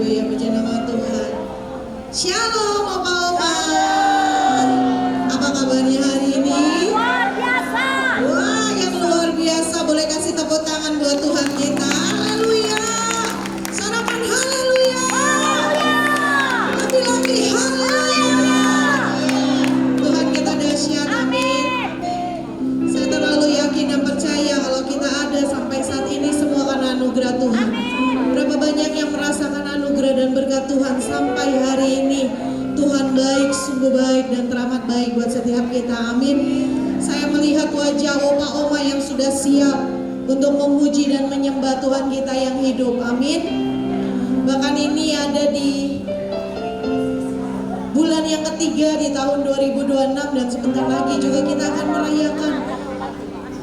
Haleluya, puji nama Tuhan. Shalom Opa-opa. Apa kabarnya hari ini? Luar biasa. Wah, yang luar biasa. Boleh kasih tepuk tangan buat Tuhan kita. Haleluya. Sarapan haleluya. Lagi-lagi haleluya. Tuhan kita dahsyat, amin. Saya terlalu yakin dan percaya kalau kita ada sampai saat ini semua karena anugerah Tuhan. Berapa banyak yang merasakan anugerah dan berkat Tuhan sampai hari ini. Tuhan baik, sungguh baik dan teramat baik buat setiap kita, amin. Saya melihat wajah oma-oma yang sudah siap untuk memuji dan menyembah Tuhan kita yang hidup, amin. Bahkan ini ada di bulan yang ketiga di tahun 2026 dan sebentar lagi juga kita akan merayakan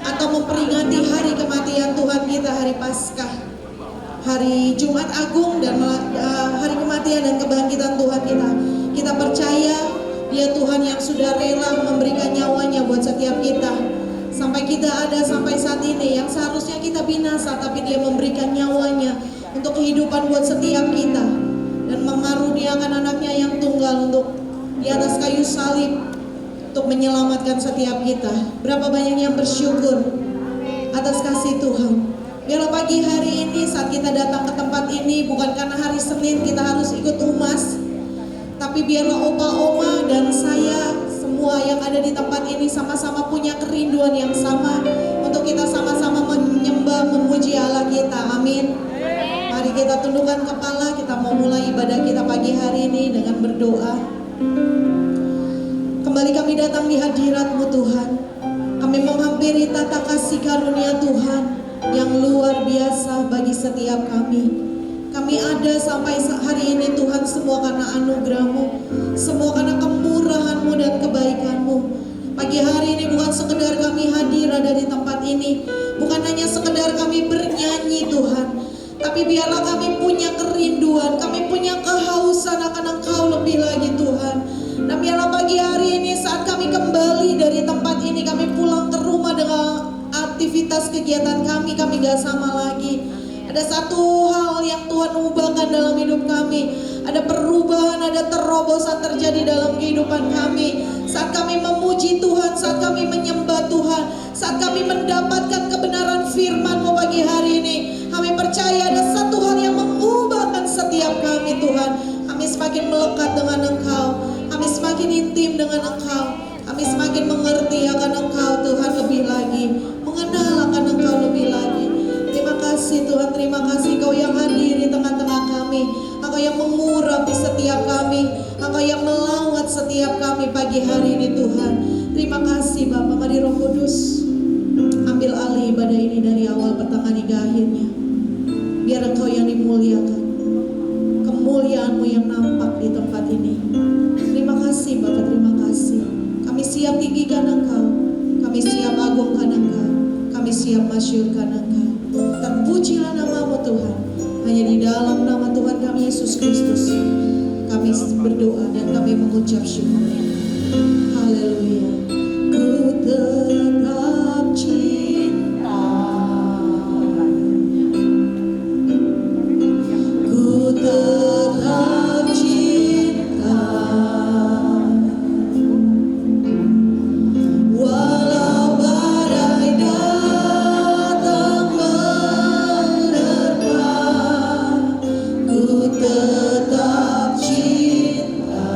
atau memperingati hari kematian Tuhan kita, hari Paskah, hari Jumat Agung dan hari kematian dan kebangkitan Tuhan kita. Kita percaya Dia Tuhan yang sudah rela memberikan nyawanya buat setiap kita. Sampai kita ada sampai saat ini, yang seharusnya kita binasa, tapi Dia memberikan nyawanya untuk kehidupan buat setiap kita. Dan mengaruniakan anaknya yang tunggal untuk di atas kayu salib untuk menyelamatkan setiap kita. Berapa banyak yang bersyukur atas kasih Tuhan. Biarlah pagi hari ini saat kita datang ke tempat ini, bukan karena hari Senin kita harus ikut umas, tapi biarlah opa-oma dan saya semua yang ada di tempat ini sama-sama punya kerinduan yang sama untuk kita sama-sama menyembah, memuji Allah kita, amin. Mari kita tundukkan kepala, kita mau mulai ibadah kita pagi hari ini dengan berdoa. Kembali kami datang di hadirat-Mu Tuhan. Kami menghampiri tata kasih karunia Tuhan yang luar biasa bagi setiap kami. Kami ada sampai hari ini Tuhan semua karena anugerah-Mu, semua karena kemurahan-Mu dan kebaikan-Mu. Pagi hari ini bukan sekedar kami hadir ada di tempat ini, bukan hanya sekedar kami bernyanyi Tuhan, tapi biarlah kami punya kerinduan, kami punya kehausan akan Engkau lebih lagi Tuhan. Dan biarlah pagi hari ini saat kami kembali dari tempat ini, kami pulang ke rumah dengan aktivitas kegiatan kami gak sama lagi. Ada satu hal yang Tuhan ubahkan dalam hidup kami. Ada perubahan, ada terobosan terjadi dalam kehidupan kami. Saat kami memuji Tuhan, saat kami menyembah Tuhan, saat kami mendapatkan kebenaran firman-Mu pagi hari ini, kami percaya ada satu hal yang mengubahkan setiap kami Tuhan. Kami semakin melekat dengan Engkau, kami semakin intim dengan Engkau, kami semakin mengerti akan Engkau Tuhan lebih lagi, mengenal akan Engkau lebih lagi. Terima kasih Tuhan, terima kasih Engkau yang hadir di tengah-tengah kami, Engkau yang mengurapi setiap kami, Engkau yang melawat setiap kami pagi hari ini Tuhan. Terima kasih Bapa. Mari Roh Kudus ambil alih ibadah ini dari awal pertengahan hingga akhirnya. Biar Engkau yang dimuliakan, kemuliaan-Mu yang nampak di tempat ini. Terima kasih Bapa, terima kasih. Kami siap tinggikan Engkau, kami siap agungkan Engkau, kami siap masyurkan Engkau. Terpujilah nama-Mu Tuhan. Hanya di dalam nama Tuhan kami Yesus Kristus kami berdoa dan kami mengucap syukur. Haleluya. Ku tetap cinta, ku tetap cinta, walau badai datang menerpa, ku tetap cinta.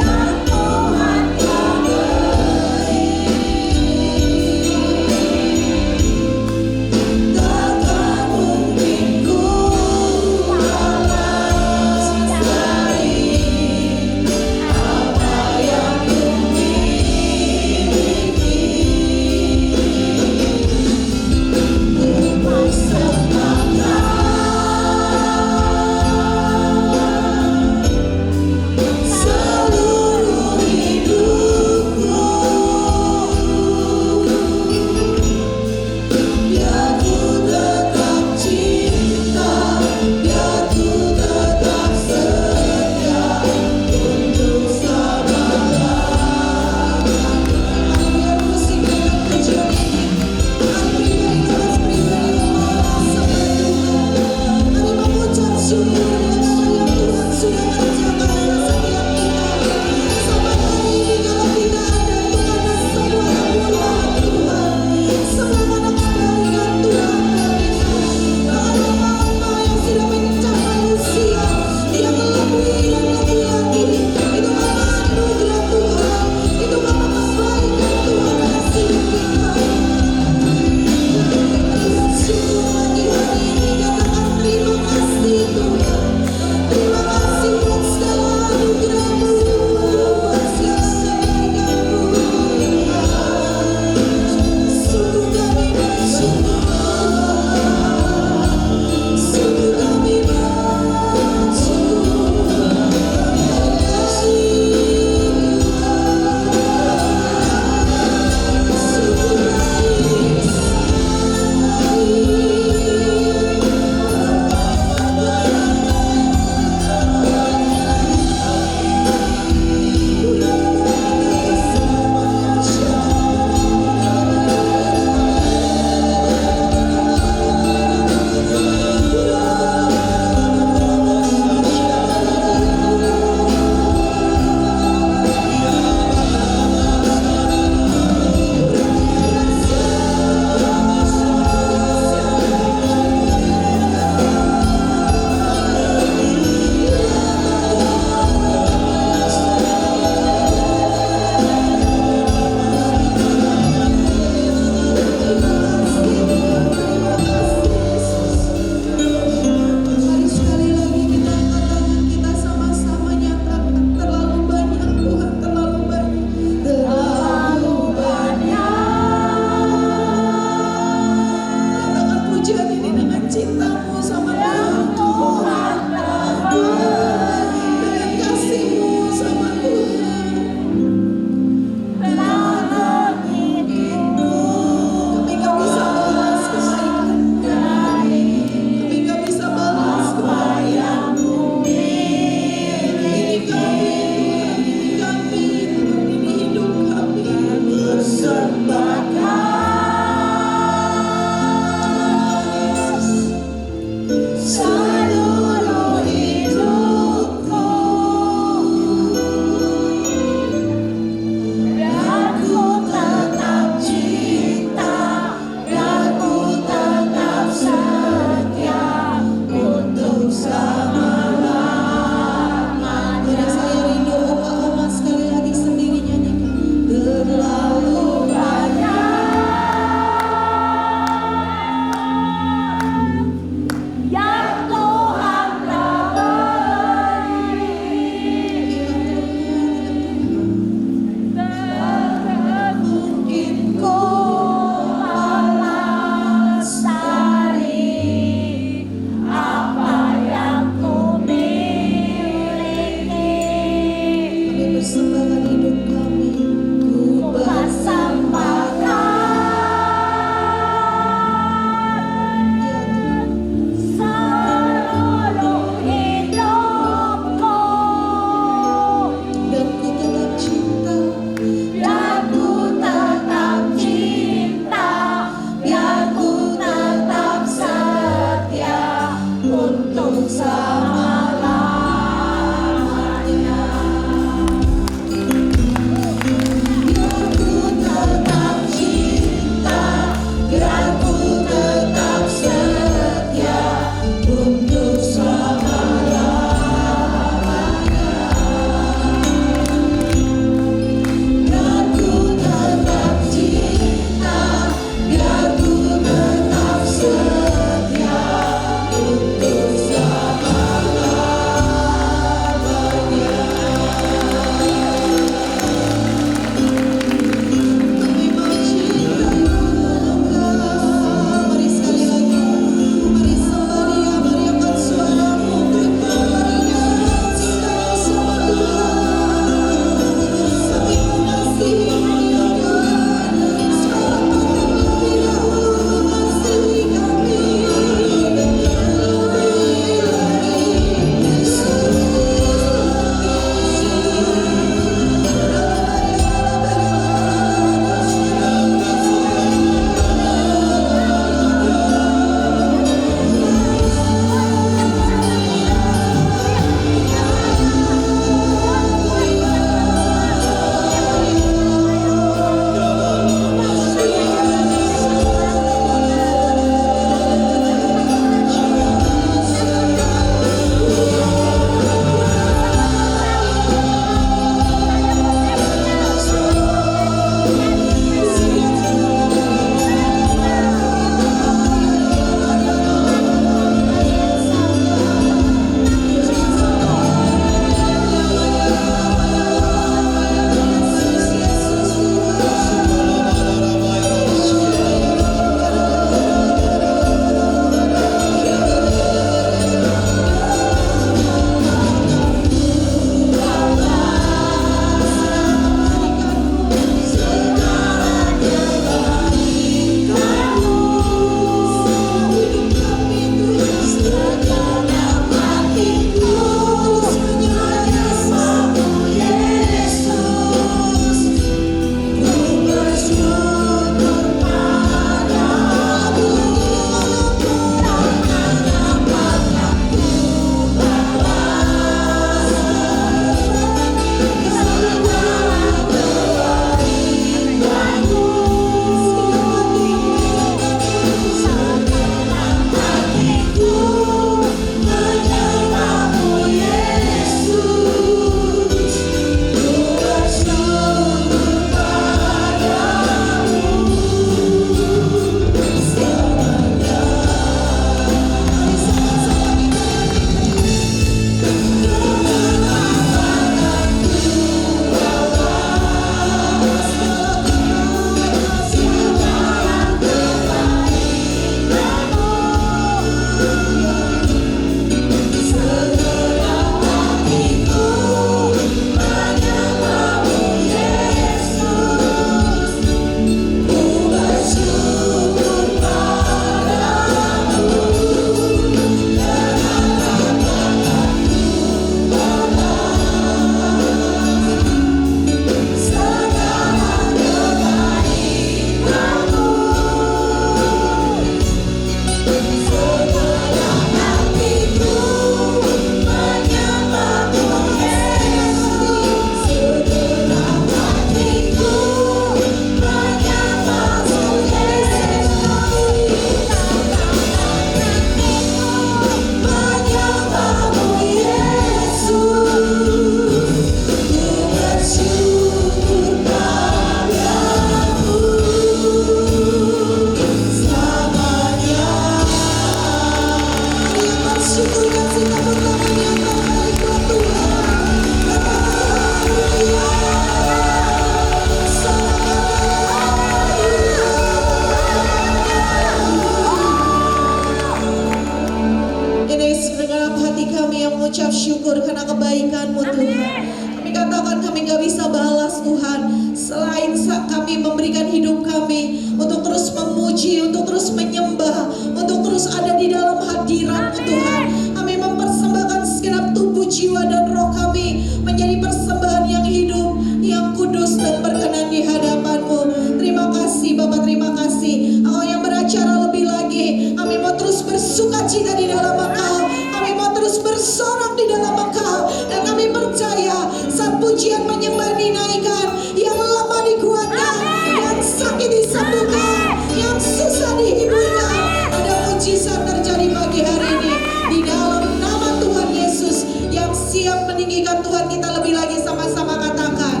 Selain kami memberikan hidup kami untuk terus memuji, untuk terus menyembah, untuk terus ada di dalam hadirat-Mu Tuhan. Kami mempersembahkan segenap tubuh, jiwa, dan roh kami menjadi persembahan yang hidup, yang kudus dan berkenan di hadapan-Mu. Terima kasih Bapa, terima kasih. Engkau yang beracara lebih lagi. Kami mau terus bersuka cita di dalam Engkau. Kami mau terus bersorak di dalam Engkau. Dan kami percaya saat pujian menyembah dinaikkan, yang lemah dikuatkan, yang sakit disembuhkan, yang susah dihiburkan. Ada mujizat terjadi pagi hari ini di dalam nama Tuhan Yesus yang siap meninggikan Tuhan. Kita lebih lagi sama-sama katakan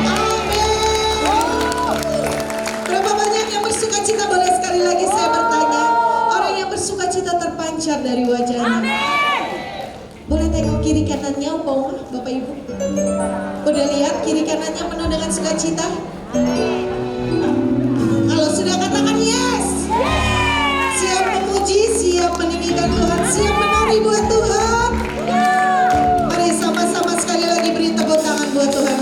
amin. Berapa banyak yang bersuka cita? Boleh sekali lagi saya bertanya. Orang yang bersuka cita terpancar dari wajahnya. Boleh tengok kiri kanannya, Bapak Ibu. Udah lihat kiri kanannya penuh dengan sukacita? Kalau sudah katakan yes. Siap memuji, siap meninggikan Tuhan, siap menari buat Tuhan. Mari sama-sama sekali lagi beri tepuk tangan buat Tuhan.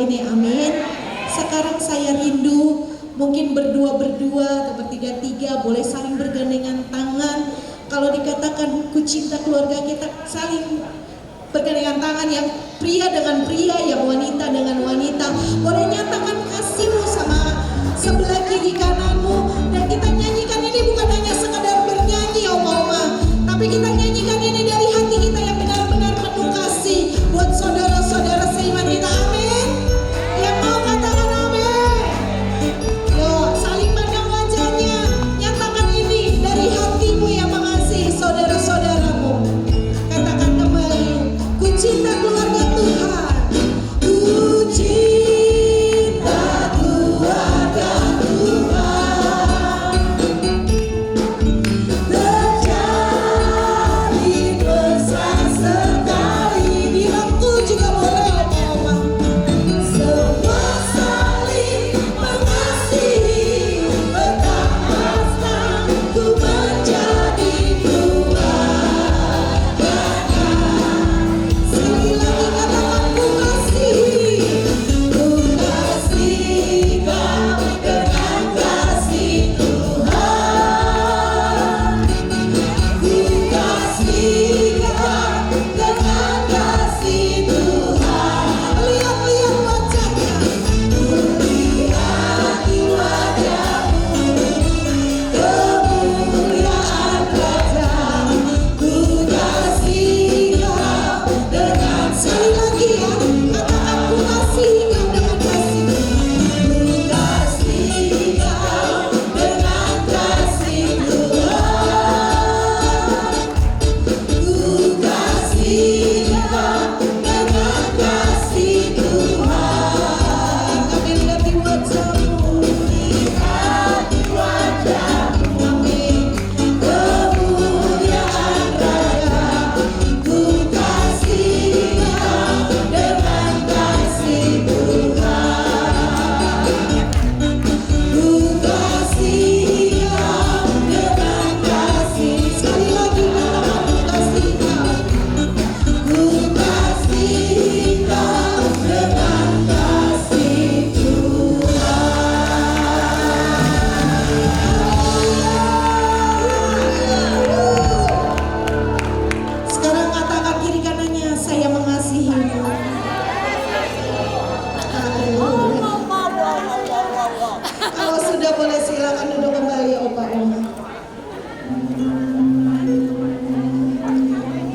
ini, amin. Sekarang saya rindu mungkin berdua-berdua atau bertiga-tiga boleh saling bergandengan tangan. Kalau dikatakan ku cinta keluarga kita, saling bergandengan tangan, yang pria dengan pria, yang wanita dengan wanita. Boleh nyatakan kasihmu sama sebelah kiri kananmu, dan kita nyanyikan ini bukan hanya sekadar bernyanyi oma-oma, tapi kita nyanyikan ini dari hati kita yang benar-benar penuh kasih buat saudara-saudara seiman kita, amin. Yang mau katakan amin. Yo, saling pandang wajahnya, nyatakan ini dari hatimu yang mengasihi saudara-saudaramu. Katakan kembali, ku cinta keluarga Tuhan. Ku cinta keluarga Tuhan. Terjalin mesra sekali. Bilang ku juga boleh, oma. Semua saling mengasihi, betapa ku menjadi keluarganya. Sekali lagi katakan ku kasihi, ku kasih kau dengan kasih Tuhan. Ku kasih kau dengan kasih Tuhan. Lihat-lihat wajahnya, ku lihat di wajahmu kemuliaan wajahmu. Ku kasih kau dengan, sekali lagi ya, katakan ku kasih kau dengan kasih Tuhan. Ku kasih kau dengan kasih Tuhan. Ku kasih kau dengan kasih Tuhan. Kami lihat di wajahmu, lihat di wajahmu, amin. Kemuliaan Raja, ku kasih kau dengan kasih Tuhan. Ku kasih kau dengan kasih. Sekali lagi katakan ku kasih kau. Ku kasih kau dengan kasih Tuhan. Sekarang katakan kiri kanannya, saya mengasihimu. Haleluya. Kalau sudah boleh silakan duduk kembali opa-oma.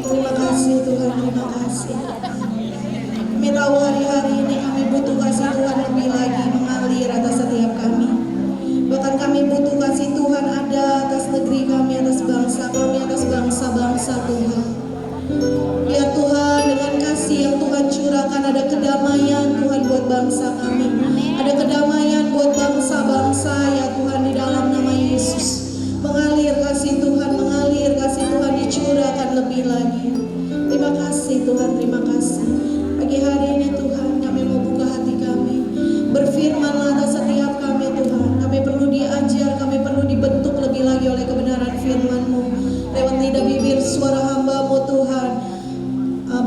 Terima kasih Tuhan, terima kasih. Kami tahu hari-hari ini kami butuh kasih Tuhan lebih lagi mengalir atas setiap kami. Bahkan kami butuh kasih Tuhan ada atas negeri kami, atas bangsa-bangsa Tuhan. Ya Tuhan, dengan kasih yang Tuhan curahkan ada kedamaian Tuhan buat bangsa kami. Ada kedamaian buat bangsa-bangsa ya Tuhan, di dalam nama Yesus. Mengalir kasih Tuhan, mengalir kasih Tuhan dicurahkan lebih lagi. Terima kasih Tuhan, terima kasih. Pagi hari ini Tuhan, kami mau buka hati kami. Berfirmanlah atas setiap kami Tuhan. Kami perlu diajar, kami perlu dibentuk lebih lagi oleh kebenaran firman-Mu. Lewat lidah bibir suara hamba-Mu Tuhan.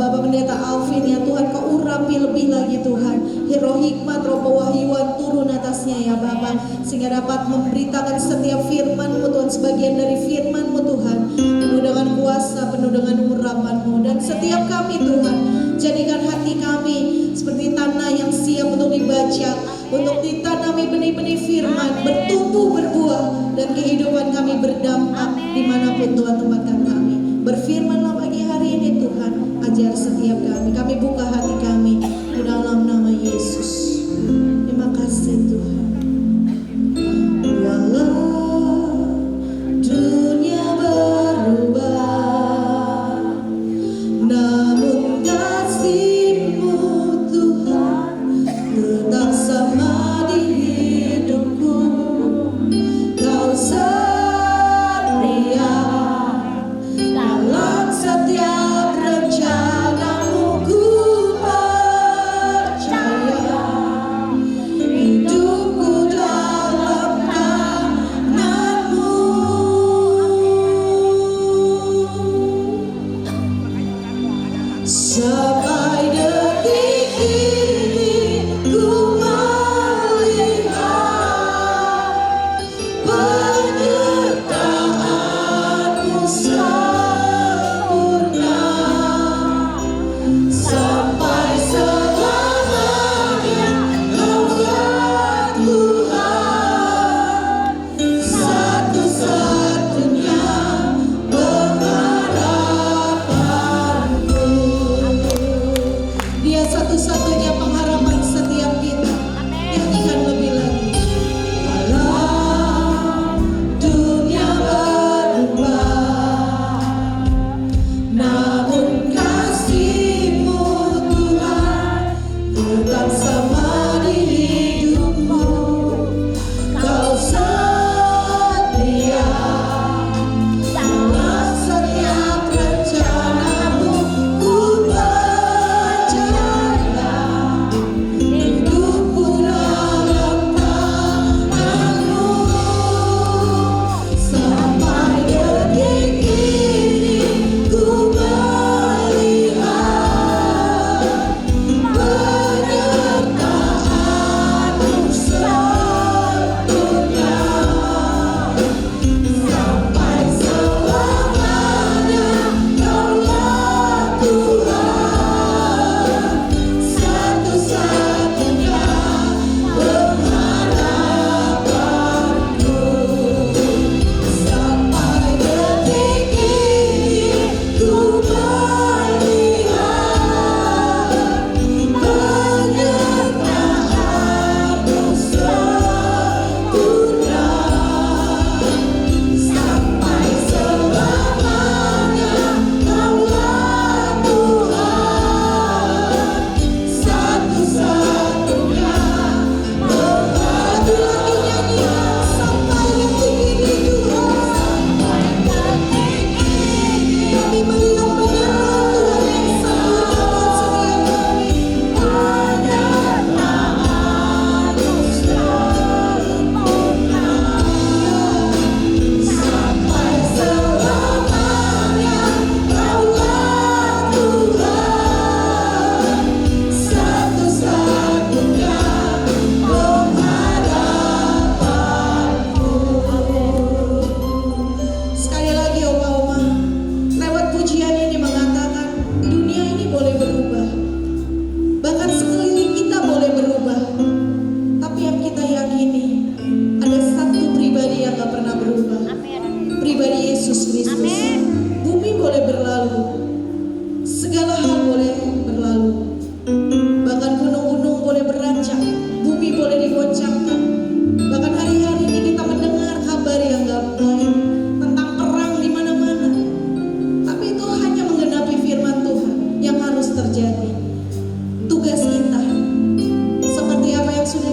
Bapak Pendeta Alvin ya Tuhan, Kau urapi lebih lagi Tuhan. Roh hikmat, roh pewahyuan turun atasnya ya Bapak, sehingga dapat memberitakan setiap firman-Mu Tuhan, sebagian dari firman-Mu Tuhan, penuh dengan kuasa, penuh dengan urapan-Mu. Dan setiap kami Tuhan, jadikan hati kami seperti tanah yang siap untuk dibaca, untuk ditanami benih-benih firman, bertumbuh, berbuah, dan kehidupan kami berdampak dimanapun Tuhan tempatkan kami. Berfirmanlah pagi hari ini Tuhan, ajar setiap kami. Kami buka hati kami di dalam nama Yesus. Terima kasih Tuhan. Walau dunia berubah, namun kasih-Mu Tuhan tetap sama di hidupku. Kau setia dalam setiap rencana-Mu, ku percaya hidup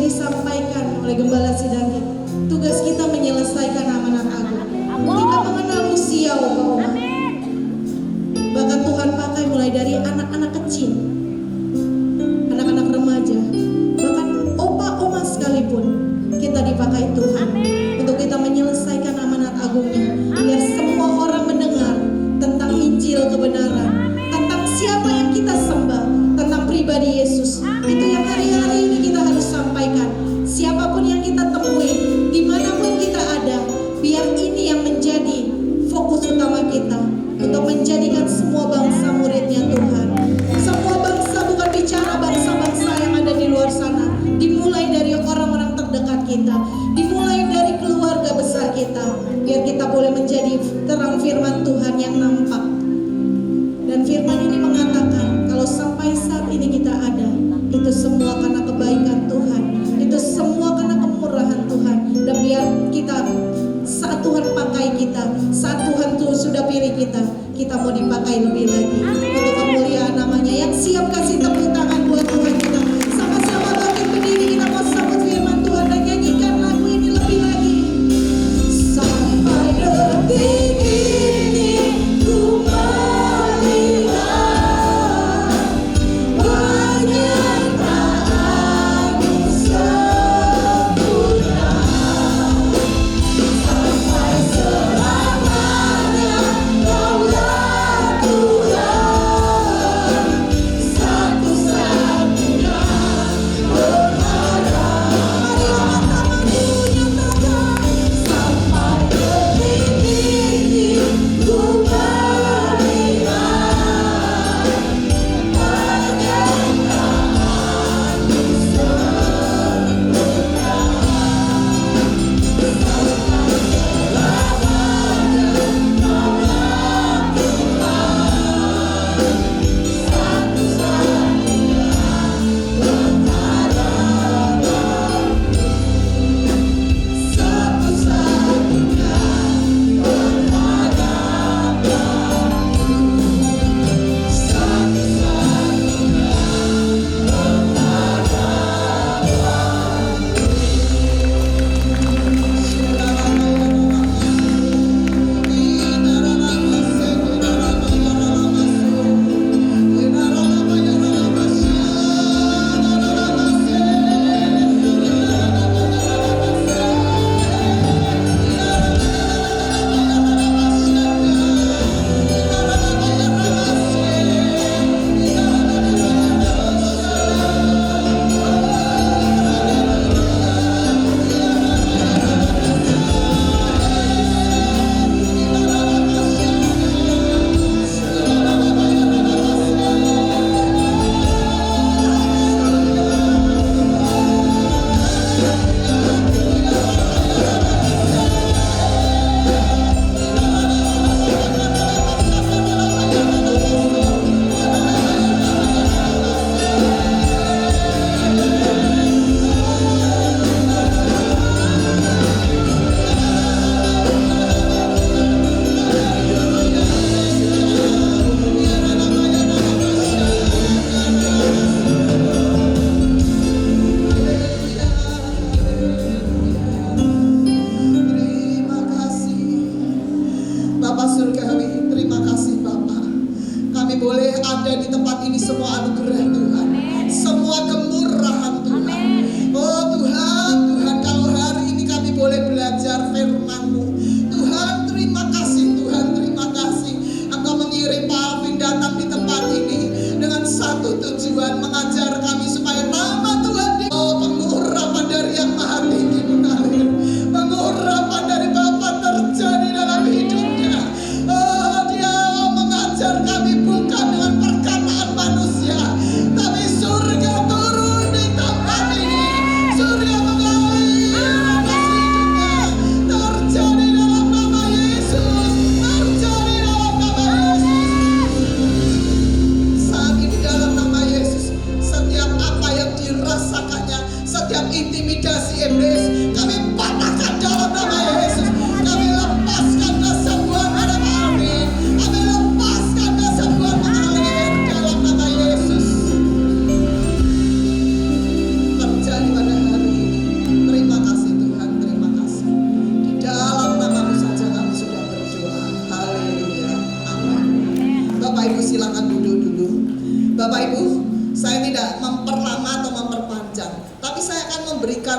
disampaikan oleh Gembala Sidaki, tugas kita menyelesaikan amanat agung. Tidak mengenal usia Oma. Bahkan Tuhan pakai mulai dari anak-anak kecil, anak-anak remaja, bahkan opa oma sekalipun kita dipakai Tuhan untuk kita menyelesaikan amanat agungnya, biar semua orang mendengar tentang Injil kebenaran, tentang siapa yang kita sembah, tentang pribadi Yesus. Itu yang hari-hari ini kita harus sampaikan. Siapapun yang kita temui, dimanapun kita ada, biar ini yang menjadi fokus utama kita, untuk menjadikan semua bangsa muridnya Tuhan. Semua bangsa, bukan bicara bangsa-bangsa yang ada di luar sana, dimulai dari orang-orang terdekat kita, dimulai dari keluarga besar kita, biar kita boleh menjadi terang firman Tuhan yang nampak. Dan firman ini mengatakan, kalau sampai saat ini kita ada, itu semua karena kebaikan Tuhan, itu semua karena kemurahan Tuhan. Dan biar kita, saat Tuhan pakai kita, saat Tuhan tuh sudah pilih kita mau dipakai lebih lagi untuk kemuliaan namanya. Yang siap kasih tepuk tangan buat Tuhan kita. Sama-sama bangkit berdiri, kita mau sambut firman Tuhan dan nyanyikan lagu ini lebih lagi. Sampai detik ini ku melihat penyertaan-Mu sempurna. Sampai selamanya Kaulah Tuhan, satu-satunya berharap. Mari angkat tanganmu, nyatakan. Sampai detik ini ku melihat penyertaan-Mu Bapak Surgawi, terima kasih Bapak. Kami boleh ada di tempat ini, semua anugerah Tuhan, semua kemurahan Tuhan. Oh Tuhan, Tuhan, kalau hari ini kami boleh belajar firman-Mu, Tuhan terima kasih, Tuhan terima kasih. Engkau mengirim Pak Alvin datang di tempat ini dengan satu tujuan, mengajar kami supaya nama Tuhan pengurapan dari yang maha tinggi mengalir, pengurapan dari Bapa terjadi dalam hidupnya. Oh, Dia mengajar kami bukan dengan perkataan manusia, tapi surga turun di tempat ini. Surga mengalir atas hidupnya. Terjadi dalam nama Yesus, terjadi dalam nama Yesus. Saat ini dalam nama Yesus, setiap apa yang dirasakannya, setiap intimidasi iblis, kami patahkan dalam nama Yesus. Kami lepaskan kesembuhan pada Alvin, kami lepaskan kesembuhan mengalir dalam nama Yesus. Terjadi pada hari ini,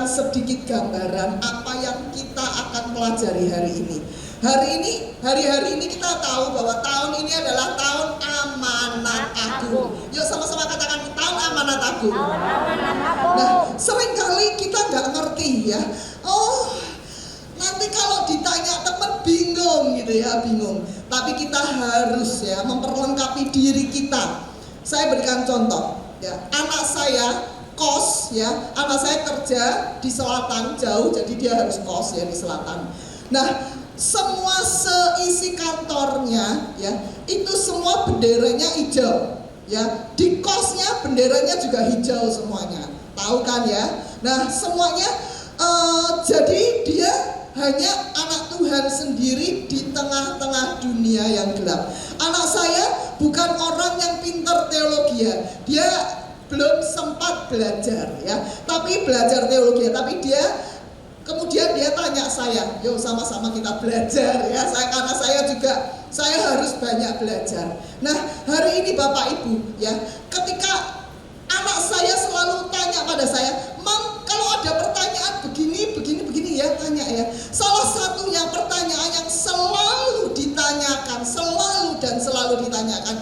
sedikit gambaran apa yang kita akan pelajari hari ini. Hari-hari ini kita tahu bahwa tahun ini adalah tahun amanat agung. Yuk sama-sama katakan tahun amanat agung. Nah, seringkali kita nggak ngerti ya. Oh, nanti kalau ditanya teman bingung gitu ya, bingung. Tapi kita harus ya memperlengkapi diri kita. Saya berikan contoh ya. Anak saya kos ya, anak saya kerja di selatan jauh, jadi dia harus kos ya di selatan. Nah, semua seisi kantornya ya itu semua benderanya hijau ya, di kosnya benderanya juga hijau semuanya, tahu kan ya. Nah semuanya jadi dia hanya anak Tuhan sendiri di tengah-tengah dunia yang gelap. Anak saya bukan orang yang pintar teologi ya, dia belum sempat belajar ya, tapi belajar teologi, tapi dia kemudian dia tanya saya, yuk sama-sama kita belajar ya. Karena saya harus banyak belajar. Nah hari ini Bapak Ibu ya, ketika anak saya selalu tanya pada saya, Mam kalau ada pertanyaan begini ya tanya ya. Salah satunya pertanyaan yang selalu ditanyakan, selalu ditanyakan,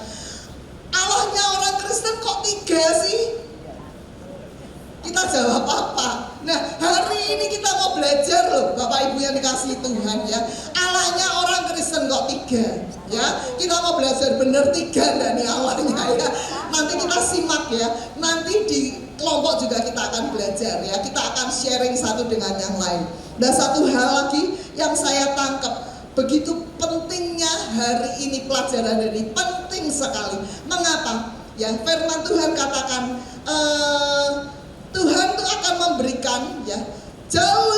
Allahnya orang Kristen kok 3 sih? Kita jawab apa? Nah hari ini kita mau belajar loh Bapak Ibu yang dikasihi Tuhan ya. Allahnya orang Kristen kok 3 ya. Kita mau belajar bener 3 dari Allahnya ya. Nanti kita simak ya. Nanti di kelompok juga kita akan belajar ya. Kita akan sharing satu dengan yang lain. Dan satu hal lagi yang saya tangkap, begitu pentingnya hari ini pelajaran ini, penting sekali. Mengapa? Ya firman Tuhan katakan Tuhan tuh akan memberikan ya jauh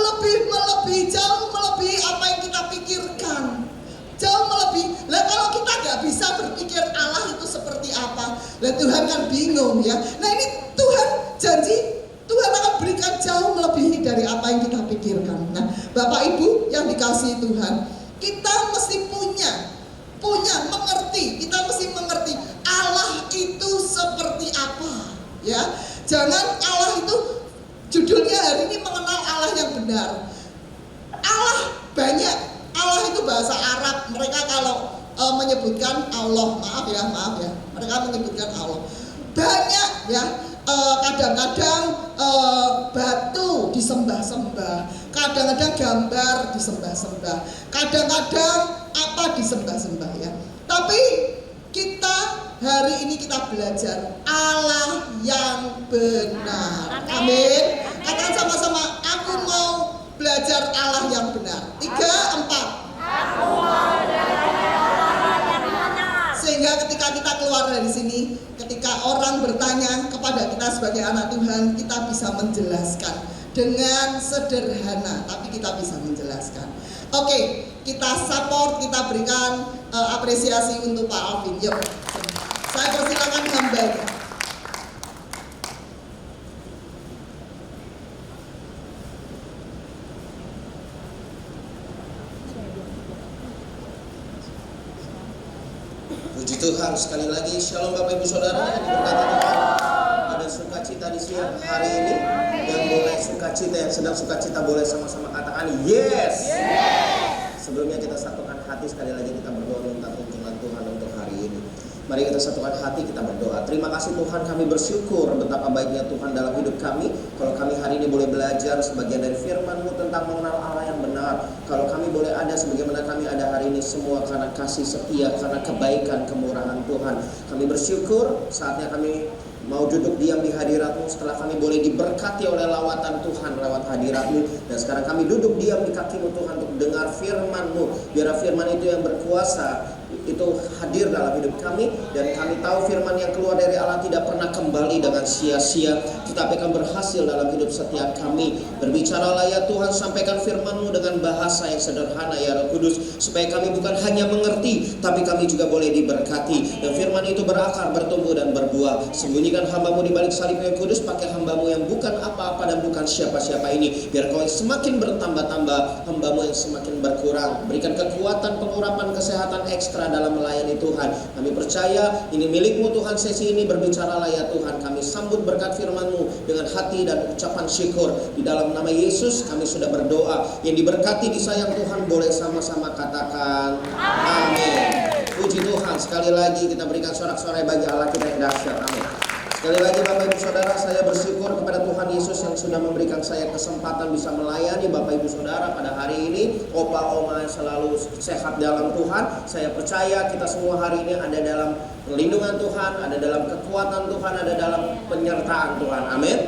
melebihi apa yang kita pikirkan, jauh melebihi. Lah kalau kita nggak bisa berpikir Allah itu seperti apa, lah Tuhan kan bingung ya. Nah ini Tuhan janji Tuhan akan berikan jauh melebihi dari apa yang kita pikirkan. Nah Bapak Ibu yang dikasihi Tuhan, kita mesti mengerti, kita mesti mengerti Allah itu seperti apa ya. Jangan Allah itu, judulnya hari ini mengenal Allah yang benar. Allah banyak, Allah itu bahasa Arab, mereka kalau menyebutkan Allah, maaf ya, mereka menyebutkan Allah banyak ya. Kadang-kadang batu disembah-sembah, kadang-kadang gambar disembah-sembah, kadang-kadang apa disembah-sembah ya. Tapi kita hari ini kita belajar Allah yang benar. Amin. Katakan sama-sama, aku mau belajar Allah yang benar. 3, 4. Aku mau belajar Allah yang benar. Sehingga ketika kita keluar dari sini, ketika orang bertanya kepada kita sebagai anak Tuhan, kita bisa menjelaskan dengan sederhana, tapi kita bisa menjelaskan. Oke, kita support, kita berikan apresiasi untuk Pak Alvin. Yuk, saya persilakan hambanya. Puji Tuhan, sekali lagi Shalom Bapak Ibu Saudara yang diberkati Tuhan. Ada sukacita di siang hari ini, yang boleh sukacita, yang sedang sukacita boleh sama-sama katakan yes. Sebelumnya kita satukan hati, sekali lagi kita berdoa minta tuntunan Tuhan untuk hari ini. Mari kita satukan hati, kita berdoa. Terima kasih Tuhan, kami bersyukur betapa baiknya Tuhan dalam hidup kami. Kalau kami hari ini boleh belajar sebagian dari firman-Mu tentang mengenal Allah yang benar. Kalau kami boleh ada sebagaimana kami ada hari ini, semua karena kasih setia, karena kebaikan, kemurahan Tuhan. Kami bersyukur saatnya kami mau duduk diam di hadirat-Mu setelah kami boleh diberkati oleh lawatan Tuhan lewat hadirat-Mu. Dan sekarang kami duduk diam di kaki-Mu Tuhan untuk dengar firman-Mu. Biar firman itu yang berkuasa itu hadir dalam hidup kami, dan kami tahu firman yang keluar dari Allah tidak pernah kembali dengan sia-sia, tetapi akan berhasil dalam hidup setiap kami. Berbicaralah ya Tuhan, sampaikan firman-Mu dengan bahasa yang sederhana ya Roh Kudus, supaya kami bukan hanya mengerti, tapi kami juga boleh diberkati, dan firman itu berakar, bertumbuh dan berbuah. Sembunyikan hamba-Mu di balik salib yang kudus, pakai hamba-Mu yang bukan apa-apa dan bukan siapa-siapa ini, biar Kau semakin bertambah-tambah, hamba-Mu yang semakin berkurang. Berikan kekuatan, pengurapan, kesehatan ekstra dalam melayani Tuhan. Kami percaya ini milik-Mu Tuhan, sesi ini berbicaralah ya Tuhan. Kami sambut berkat firman-Mu dengan hati dan ucapan syukur. Di dalam nama Yesus kami sudah berdoa. Yang diberkati disayang Tuhan boleh sama-sama katakan amin. Puji Tuhan, sekali lagi kita berikan sorak-sorai bagi Allah kita yang dahsyat. Amin. Sekali lagi Bapak Ibu Saudara, saya bersyukur kepada Tuhan Yesus yang sudah memberikan saya kesempatan bisa melayani Bapak Ibu Saudara pada hari ini. Opa Oma selalu sehat dalam Tuhan. Saya percaya kita semua hari ini ada dalam perlindungan Tuhan, ada dalam kekuatan Tuhan, ada dalam penyertaan Tuhan. Amin.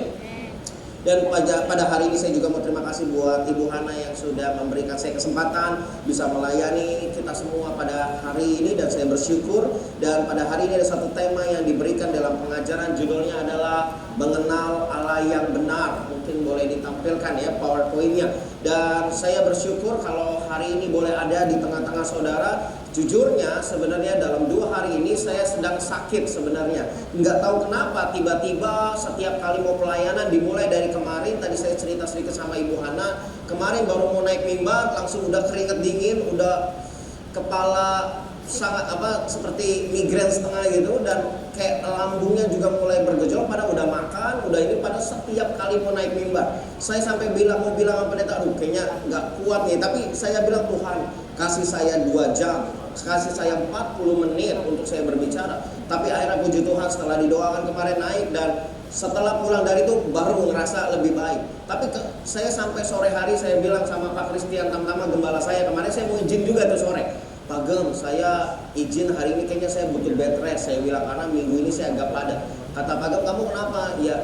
Dan pada hari ini saya juga mau terima kasih buat Ibu Hana yang sudah memberikan saya kesempatan bisa melayani kita semua pada hari ini, dan saya bersyukur. Dan pada hari ini ada satu tema yang diberikan dalam pengajaran, judulnya adalah mengenal Allah yang benar. Mungkin boleh ditampilkan ya PowerPoint-nya. Dan saya bersyukur kalau hari ini boleh ada di tengah-tengah saudara. Jujurnya sebenarnya dalam 2 hari ini saya sedang sakit sebenarnya. Nggak tahu kenapa tiba-tiba setiap kali mau pelayanan, dimulai dari kemarin. Tadi saya cerita sedikit sama Ibu Hana. Kemarin baru mau naik mimbar langsung udah keringet dingin, udah kepala sangat seperti migrain setengah gitu, dan kayak lambungnya juga mulai bergejolak. Pada udah makan, udah ini, pada setiap kali mau naik mimbar saya sampai mau bilang sama pendeta, aduh kayaknya nggak kuat nih. Tapi saya bilang, Tuhan kasih saya 2 jam, kasih saya 40 menit untuk saya berbicara. Tapi akhirnya puji Tuhan setelah didoakan kemarin naik, dan setelah pulang dari itu baru ngerasa lebih baik. Tapi saya sampai sore hari saya bilang sama Pak Christian Tamtama, gembala saya, kemarin saya mau izin juga tuh sore, Pak Gem, saya izin hari ini kayaknya saya butuh bed rest. Saya bilang karena minggu ini saya agak padat. Kata Pak Gem, kamu kenapa? Ya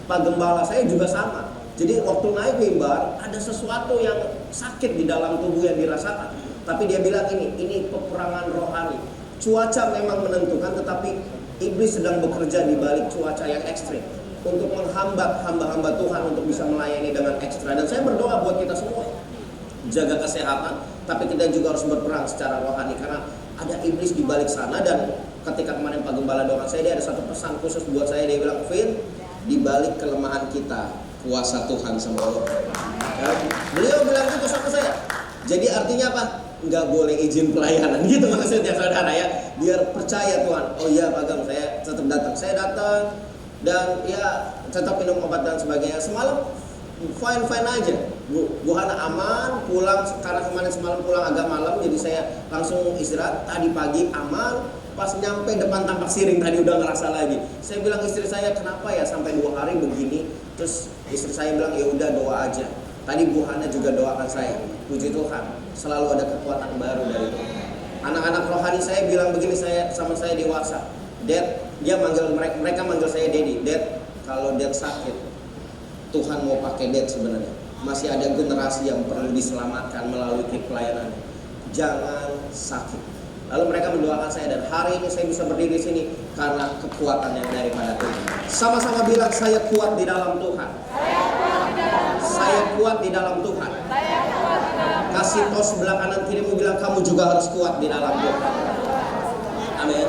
Pak Gembala saya juga sama. Jadi waktu naik mimbar ada sesuatu yang sakit di dalam tubuh yang dirasakan. Tapi dia bilang ini peperangan rohani. Cuaca memang menentukan, tetapi iblis sedang bekerja di balik cuaca yang ekstrim untuk menghambat hamba-hamba Tuhan untuk bisa melayani dengan ekstra. Dan saya berdoa buat kita semua, jaga kesehatan, tapi kita juga harus berperang secara rohani karena ada iblis di balik sana. Dan ketika kemarin Pak Gembala doakan saya, dia ada satu pesan khusus buat saya. Dia bilang, Vin, di balik kelemahan kita kuasa Tuhan semua. Ya, beliau bilang itu sama saya. Jadi artinya apa? Nggak boleh izin pelayanan gitu maksudnya saudara ya. Biar percaya Tuhan. Oh iya Pak Gem, saya tetap datang. Saya datang dan ya tetap minum obat dan sebagainya. Semalam fine aja. Bu Hana aman, pulang karena kemarin semalam pulang agak malam, jadi saya langsung istirahat. Tadi pagi aman, pas nyampe depan Tampak Siring tadi udah ngerasa lagi. Saya bilang istri saya, kenapa ya sampai 2 hari begini? Terus istri saya bilang, ya udah doa aja. Tadi Bu Hana juga doakan saya. Puji Tuhan, selalu ada kekuatan baru dari Tuhan. Anak-anak rohani saya bilang begini sama saya di WhatsApp, Dad, dia manggil mereka manggil saya Daddy. Dad, kalau Dad sakit, Tuhan mau pakai Dad sebenarnya. Masih ada generasi yang perlu diselamatkan melalui pelayanan. Jangan sakit. Lalu mereka mendoakan saya, dan hari ini saya bisa berdiri di sini karena kekuatan yang daripada Tuhan. Sama-sama bilang, saya kuat di dalam Tuhan. Saya kuat di dalam Tuhan. Kasih tos sebelah kanan kirimu, bilang kamu juga harus kuat di dalam Tuhan. Amin.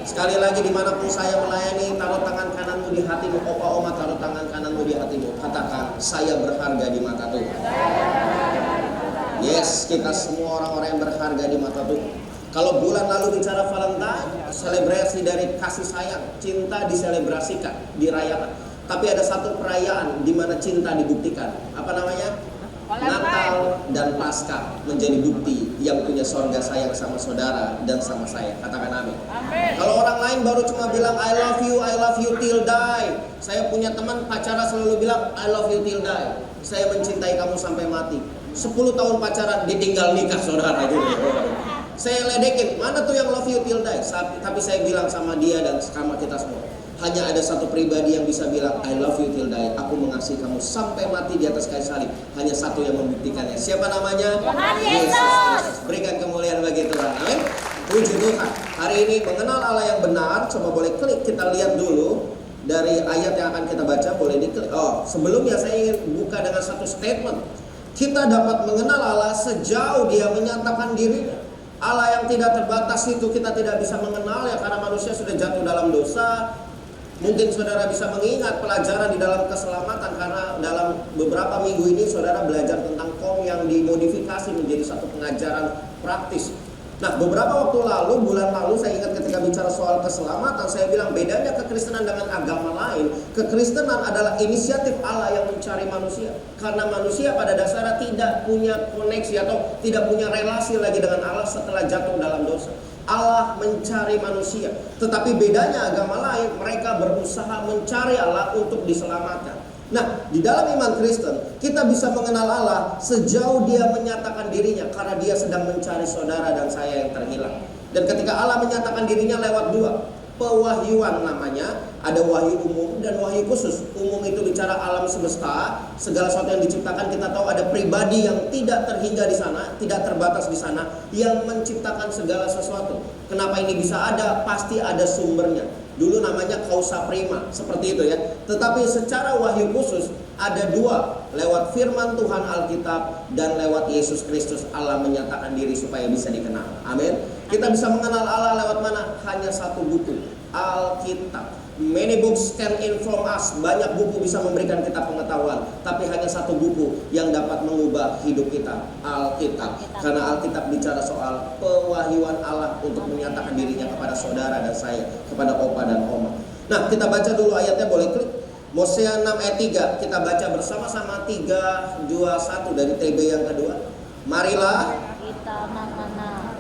Sekali lagi, dimanapun saya melayani, taruh tangan kananmu di hatimu. Opa Oma, taruh tangan kananmu di hatimu. Katakan, saya berharga di mata Tuhan. Yes, kita semua orang-orang yang berharga di mata Tuhan. Kalau bulan lalu bicara Valentine, selebrasi dari kasih sayang, cinta diselebrasikan, dirayakan. Tapi ada satu perayaan di mana cinta dibuktikan. Apa namanya? Natal dan Paskah menjadi bukti yang punya sorga sayang sama saudara dan sama saya. Katakan amin. Kalau orang lain baru cuma bilang I love you till die. Saya punya teman pacaran selalu bilang I love you till die. Saya mencintai kamu sampai mati. 10 tahun pacaran ditinggal nikah saudara gitu. Saya ledekin, mana tuh yang love you till die? Tapi saya bilang sama dia dan sama kita semua, hanya ada satu pribadi yang bisa bilang I love you till die. Aku mengasihi kamu sampai mati di atas kayu salib. Hanya satu yang membuktikannya. Siapa namanya? Tuhan Yesus. Berikan kemuliaan bagi Tuhan. Amin. Puji Tuhan. Hari ini mengenal Allah yang benar. Coba boleh klik, kita lihat dulu dari ayat yang akan kita baca. Boleh diklik. Oh, sebelumnya saya ingin buka dengan satu statement. Kita dapat mengenal Allah sejauh Dia menyatakan dirinya. Allah yang tidak terbatas itu kita tidak bisa mengenal ya, karena manusia sudah jatuh dalam dosa. Mungkin saudara bisa mengingat pelajaran di dalam keselamatan, karena dalam beberapa minggu ini saudara belajar tentang KOM yang dimodifikasi menjadi satu pengajaran praktis. Nah, beberapa waktu lalu, bulan lalu saya ingat ketika bicara soal keselamatan, saya bilang bedanya kekristenan dengan agama lain. Kekristenan adalah inisiatif Allah yang mencari manusia. Karena manusia pada dasarnya tidak punya koneksi atau tidak punya relasi lagi dengan Allah setelah jatuh dalam dosa. Allah mencari manusia. Tetapi bedanya agama lain, mereka berusaha mencari Allah untuk diselamatkan. Nah, di dalam iman Kristen, kita bisa mengenal Allah sejauh dia menyatakan dirinya, karena dia sedang mencari saudara dan saya yang terhilang. Dan ketika Allah menyatakan dirinya lewat dua pewahyuan, namanya ada wahyu umum dan wahyu khusus. Umum itu bicara alam semesta, segala sesuatu yang diciptakan. Kita tahu ada pribadi yang tidak terhingga di sana, tidak terbatas di sana, yang menciptakan segala sesuatu. Kenapa ini bisa ada? Pasti ada sumbernya. Dulu namanya causa prima, seperti itu ya. Tetapi secara wahyu khusus ada dua, lewat firman Tuhan Alkitab dan lewat Yesus Kristus Allah menyatakan diri supaya bisa dikenal. Amin. Kita bisa mengenal Allah lewat mana? Hanya satu buku, Alkitab. Many books can inform us. Banyak buku bisa memberikan kita pengetahuan, tapi hanya satu buku yang dapat mengubah hidup kita, Alkitab. Karena Alkitab bicara soal pewahyuan Allah untuk menyatakan dirinya kepada saudara dan saya, kepada opa dan oma. Nah, kita baca dulu ayatnya, boleh klik. Hosea 6 ayat 3. Kita baca bersama-sama 3, 2, 1 dari TB yang kedua. Marilah kita mengenal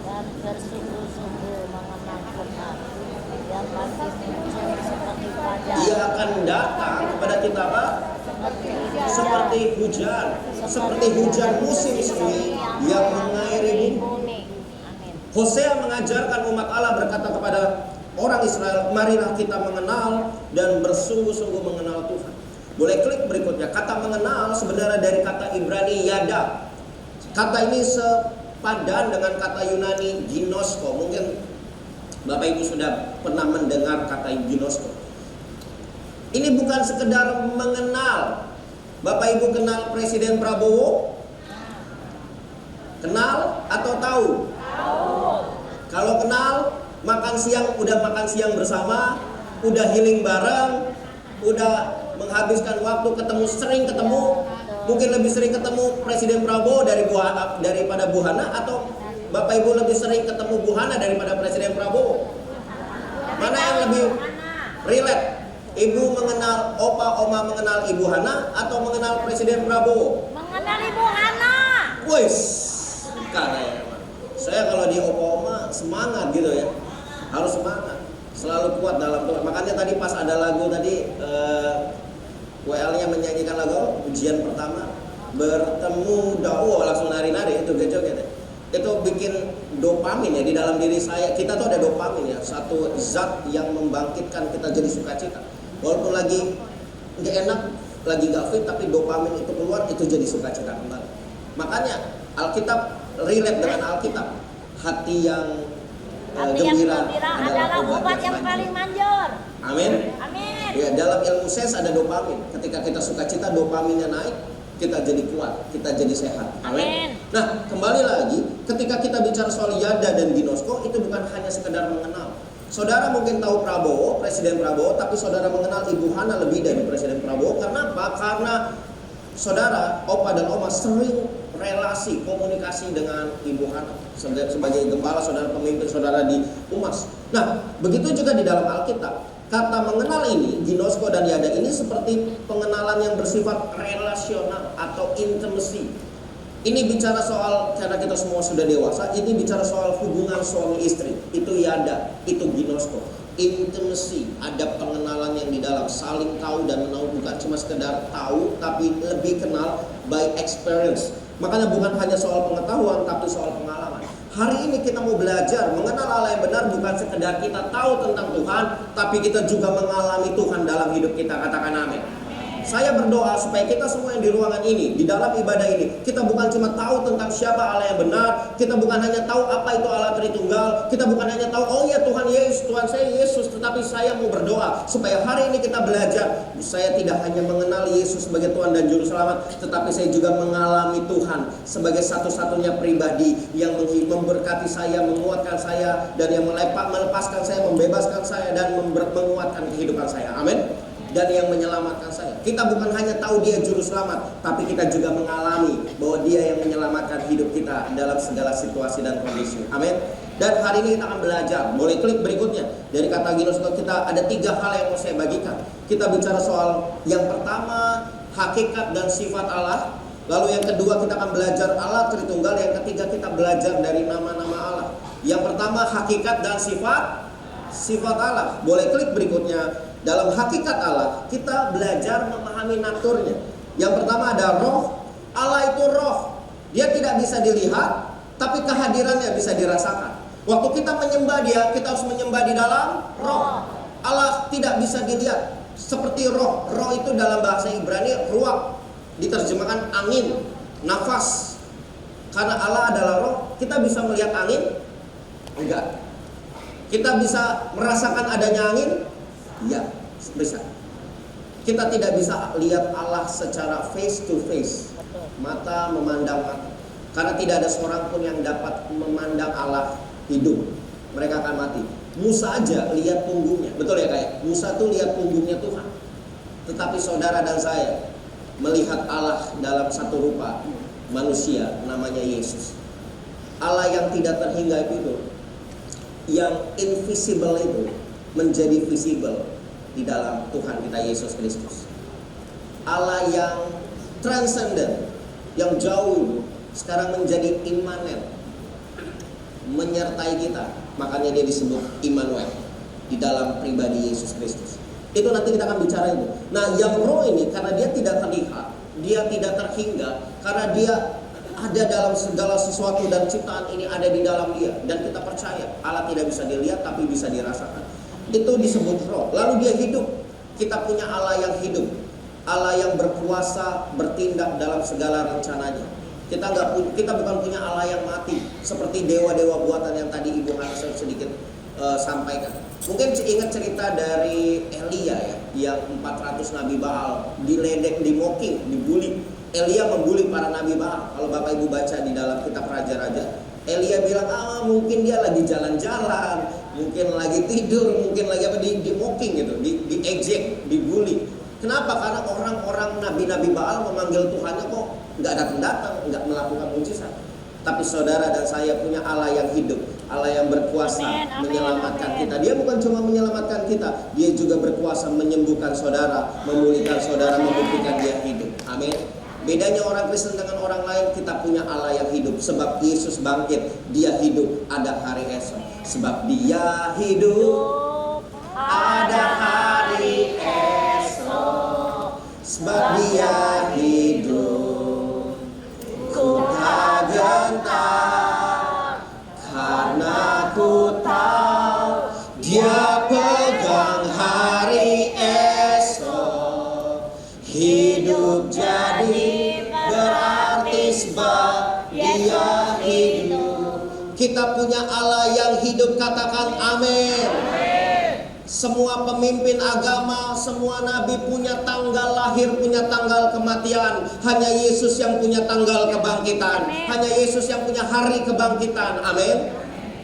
dan bersungguh-sungguh mengenal Tuhan yang pasti muncul seperti fajar, Dia akan datang kepada kita apa? Seperti hujan, seperti hujan musim semi yang mengairi bumi. Amin. Hosea mengajarkan umat Allah, berkata kepada orang Israel, marilah kita mengenal dan bersungguh-sungguh mengenal Tuhan. Boleh klik berikutnya. Kata mengenal sebenarnya dari kata Ibrani yada. Kata ini sepadan dengan kata Yunani ginosko. Mungkin Bapak Ibu sudah pernah mendengar kata ginosko. Ini bukan sekedar mengenal. Bapak Ibu kenal Presiden Prabowo? Kenal atau tahu? Kalau kenal, makan siang, udah makan siang bersama, udah healing bareng, udah menghabiskan waktu ketemu, sering ketemu. Mungkin lebih sering ketemu Presiden Prabowo daripada Bu Hana, atau Bapak Ibu lebih sering ketemu Bu Hana daripada Presiden Prabowo? Mana yang lebih relate? Ibu mengenal opa, oma mengenal Ibu Hana, atau mengenal Presiden Prabowo? Mengenal Ibu Hana. Wis, karena ya, saya kalau di opa oma semangat gitu ya, harus semangat, selalu kuat dalam Tuhan. Makanya tadi pas ada lagu tadi, WL-nya menyanyikan lagu ujian pertama, bertemu dakwah, langsung nari-nari, itu joget-joget ya. Itu bikin dopamin ya di dalam diri saya. Kita tuh ada dopamin ya, satu zat yang membangkitkan kita jadi sukacita. Walaupun lagi nggak enak, lagi nggak fit, tapi dopamin itu keluar, itu jadi sukacita kembali. Makanya Alkitab relate dengan Alkitab. Hati yang gembira adalah obat yang paling manjur. Amin. Amin. Ya, dalam ilmu sains ada dopamin. Ketika kita sukacita, dopaminnya naik, kita jadi kuat, kita jadi sehat. Amin. Nah, kembali lagi, ketika kita bicara soal yada dan ginosko, itu bukan hanya sekedar mengenal. Saudara mungkin tahu Prabowo, Presiden Prabowo, tapi saudara mengenal Ibu Hana lebih dari Presiden Prabowo. Karena apa? Karena saudara, opa dan oma sering relasi, komunikasi dengan Ibu Hana sebagai gembala, saudara pemimpin saudara di Umas. Nah, begitu juga di dalam Alkitab. Kata mengenal ini, ginosko dan yada ini seperti pengenalan yang bersifat relasional atau intimacy. Ini bicara soal, karena kita semua sudah dewasa, ini bicara soal hubungan suami istri. Itu yada, itu ginosko. Intimacy, ada pengenalan yang di dalam, saling tahu dan menahu, bukan cuma sekedar tahu, tapi lebih kenal by experience. Makanya bukan hanya soal pengetahuan, tapi soal pengalaman. Hari ini kita mau belajar mengenal Allah yang benar, bukan sekedar kita tahu tentang Tuhan, tapi kita juga mengalami Tuhan dalam hidup kita. Katakan amin. Saya berdoa supaya kita semua yang di ruangan ini, di dalam ibadah ini, kita bukan cuma tahu tentang siapa Allah yang benar, kita bukan hanya tahu apa itu Allah Tritunggal, kita bukan hanya tahu, oh ya Tuhan Yesus, Tuhan saya Yesus, tetapi saya mau berdoa supaya hari ini kita belajar, saya tidak hanya mengenal Yesus sebagai Tuhan dan Juru Selamat, tetapi saya juga mengalami Tuhan sebagai satu-satunya pribadi yang memberkati saya, menguatkan saya, dan yang melepaskan saya, membebaskan saya, dan menguatkan kehidupan saya. Amin. dan yang menyelamatkan saya. Kita bukan hanya tahu dia juru selamat, tapi kita juga mengalami bahwa dia yang menyelamatkan hidup kita dalam segala situasi dan kondisi. Amin. Dan hari ini kita akan belajar. Boleh klik berikutnya. Dari kata Ginos, kita ada 3 hal yang mau saya bagikan. Kita bicara soal yang pertama, hakikat dan sifat Allah. Lalu yang kedua kita akan belajar Allah Tritunggal. Yang ketiga kita belajar dari nama-nama Allah. Yang pertama hakikat dan sifat Allah. Boleh klik berikutnya. Dalam hakikat Allah kita belajar memahami naturnya. Yang pertama ada roh. Allah itu roh. Dia tidak bisa dilihat, tapi kehadirannya bisa dirasakan. Waktu kita menyembah dia, kita harus menyembah di dalam roh. Allah tidak bisa dilihat seperti roh. Roh itu dalam bahasa Ibrani ruach, diterjemahkan angin, nafas. Karena Allah adalah roh, kita bisa melihat angin? Enggak. Kita bisa merasakan adanya angin? Iya, bisa. Kita tidak bisa lihat Allah secara face to face, mata memandang mata. Karena tidak ada seorang pun yang dapat memandang Allah hidup. Mereka akan mati. Musa aja lihat punggungnya, betul ya kayak? Musa tuh lihat punggungnya Tuhan. Tetapi saudara dan saya melihat Allah dalam satu rupa manusia, namanya Yesus. Allah yang tidak terhingga itu, yang invisible itu menjadi visible di dalam Tuhan kita Yesus Kristus. Allah yang transcendent, yang jauh itu sekarang menjadi immanen, menyertai kita. Makanya dia disebut Immanuel di dalam pribadi Yesus Kristus. Itu nanti kita akan bicara itu. Nah, yang roh ini karena dia tidak terlihat, dia tidak terhingga, karena dia ada dalam segala sesuatu dan ciptaan ini ada di dalam dia. Dan kita percaya Allah tidak bisa dilihat tapi bisa dirasakan. Itu disebut roh. Lalu dia hidup. Kita punya Allah yang hidup, Allah yang berkuasa bertindak dalam segala rencananya. Kita bukan punya Allah yang mati seperti dewa-dewa buatan yang tadi Ibu Hana sedikit sampaikan. Mungkin ingat cerita dari Elia ya, yang 400 Nabi Baal diledek, dimocking, dibully. Elia membuli para Nabi Baal. Kalau Bapak Ibu baca di dalam kitab Raja-Raja, Elia bilang, mungkin dia lagi jalan-jalan, mungkin lagi tidur, mungkin lagi di mocking gitu, di-eject, dibully. Kenapa? Karena orang-orang Nabi-Nabi Baal memanggil Tuhannya kok nggak datang-datang, nggak melakukan mujizat. Tapi saudara dan saya punya Allah yang hidup, Allah yang berkuasa menyelamatkan kita. Dia bukan cuma menyelamatkan kita, dia juga berkuasa menyembuhkan saudara, memulihkan saudara, membuktikan dia hidup. Amin. Bedanya orang Kristen dengan orang lain, kita punya Allah yang hidup. Sebab Yesus bangkit, dia hidup, ada hari esok. Sebab dia hidup, ada hari esok. Sebab dia hidup, ku tak gentar, karena ku tahu dia pegang hari esok. Hidup jadi berarti sebab dia hidup. Kita punya Allah yang hidup, katakan amin. Semua pemimpin agama, semua nabi punya tanggal lahir, punya tanggal kematian. Hanya Yesus yang punya tanggal kebangkitan. Hanya Yesus yang punya hari kebangkitan. Amin.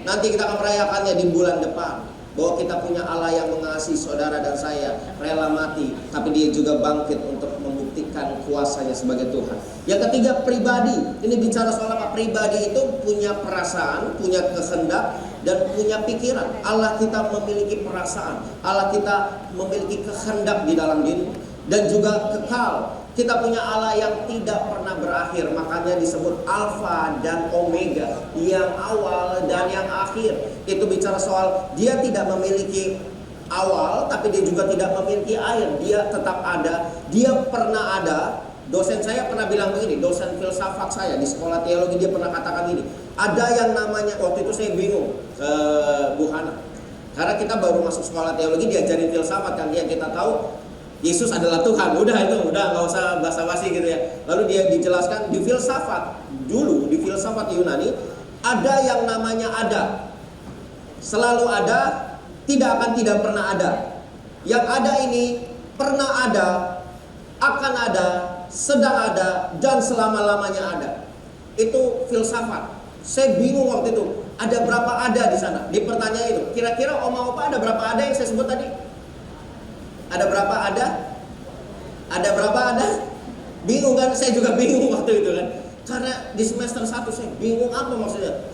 Nanti kita akan merayakannya di bulan depan. Bahwa kita punya Allah yang mengasihi saudara dan saya, rela mati, tapi dia juga bangkit untuk membuktikan kuasanya sebagai Tuhan. Yang ketiga, pribadi. Ini bicara soal apa? Pribadi itu punya perasaan, punya kehendak, dan punya pikiran. Allah kita memiliki perasaan, Allah kita memiliki kehendak di dalam diri, dan juga kekal. Kita punya Allah yang tidak pernah berakhir, makanya disebut Alfa dan Omega, yang awal dan yang akhir. Itu bicara soal dia tidak memiliki awal, tapi dia juga tidak memiliki akhir. Dia tetap ada, dia pernah ada. Dosen saya pernah bilang begini, dosen filsafat saya di sekolah teologi, dia pernah katakan ini. Ada yang namanya, waktu itu saya bingung ke Bu Hana, karena kita baru masuk sekolah teologi, diajarin filsafat kan, yang kita tahu Yesus adalah Tuhan, udah nggak usah basa-basi gitu ya. Lalu dia dijelaskan di filsafat dulu, di filsafat Yunani ada yang namanya ada, selalu ada, tidak pernah ada. Yang ada ini pernah ada, akan ada, sedang ada, dan selama-lamanya ada. Itu filsafat. Saya bingung waktu itu, ada berapa ada di sana? Di pertanyaan itu, kira-kira oma opa ada berapa ada yang saya sebut tadi? Ada berapa ada? Ada berapa ada? Bingung kan? Saya juga bingung waktu itu kan. Karena di semester 1 saya bingung apa maksudnya.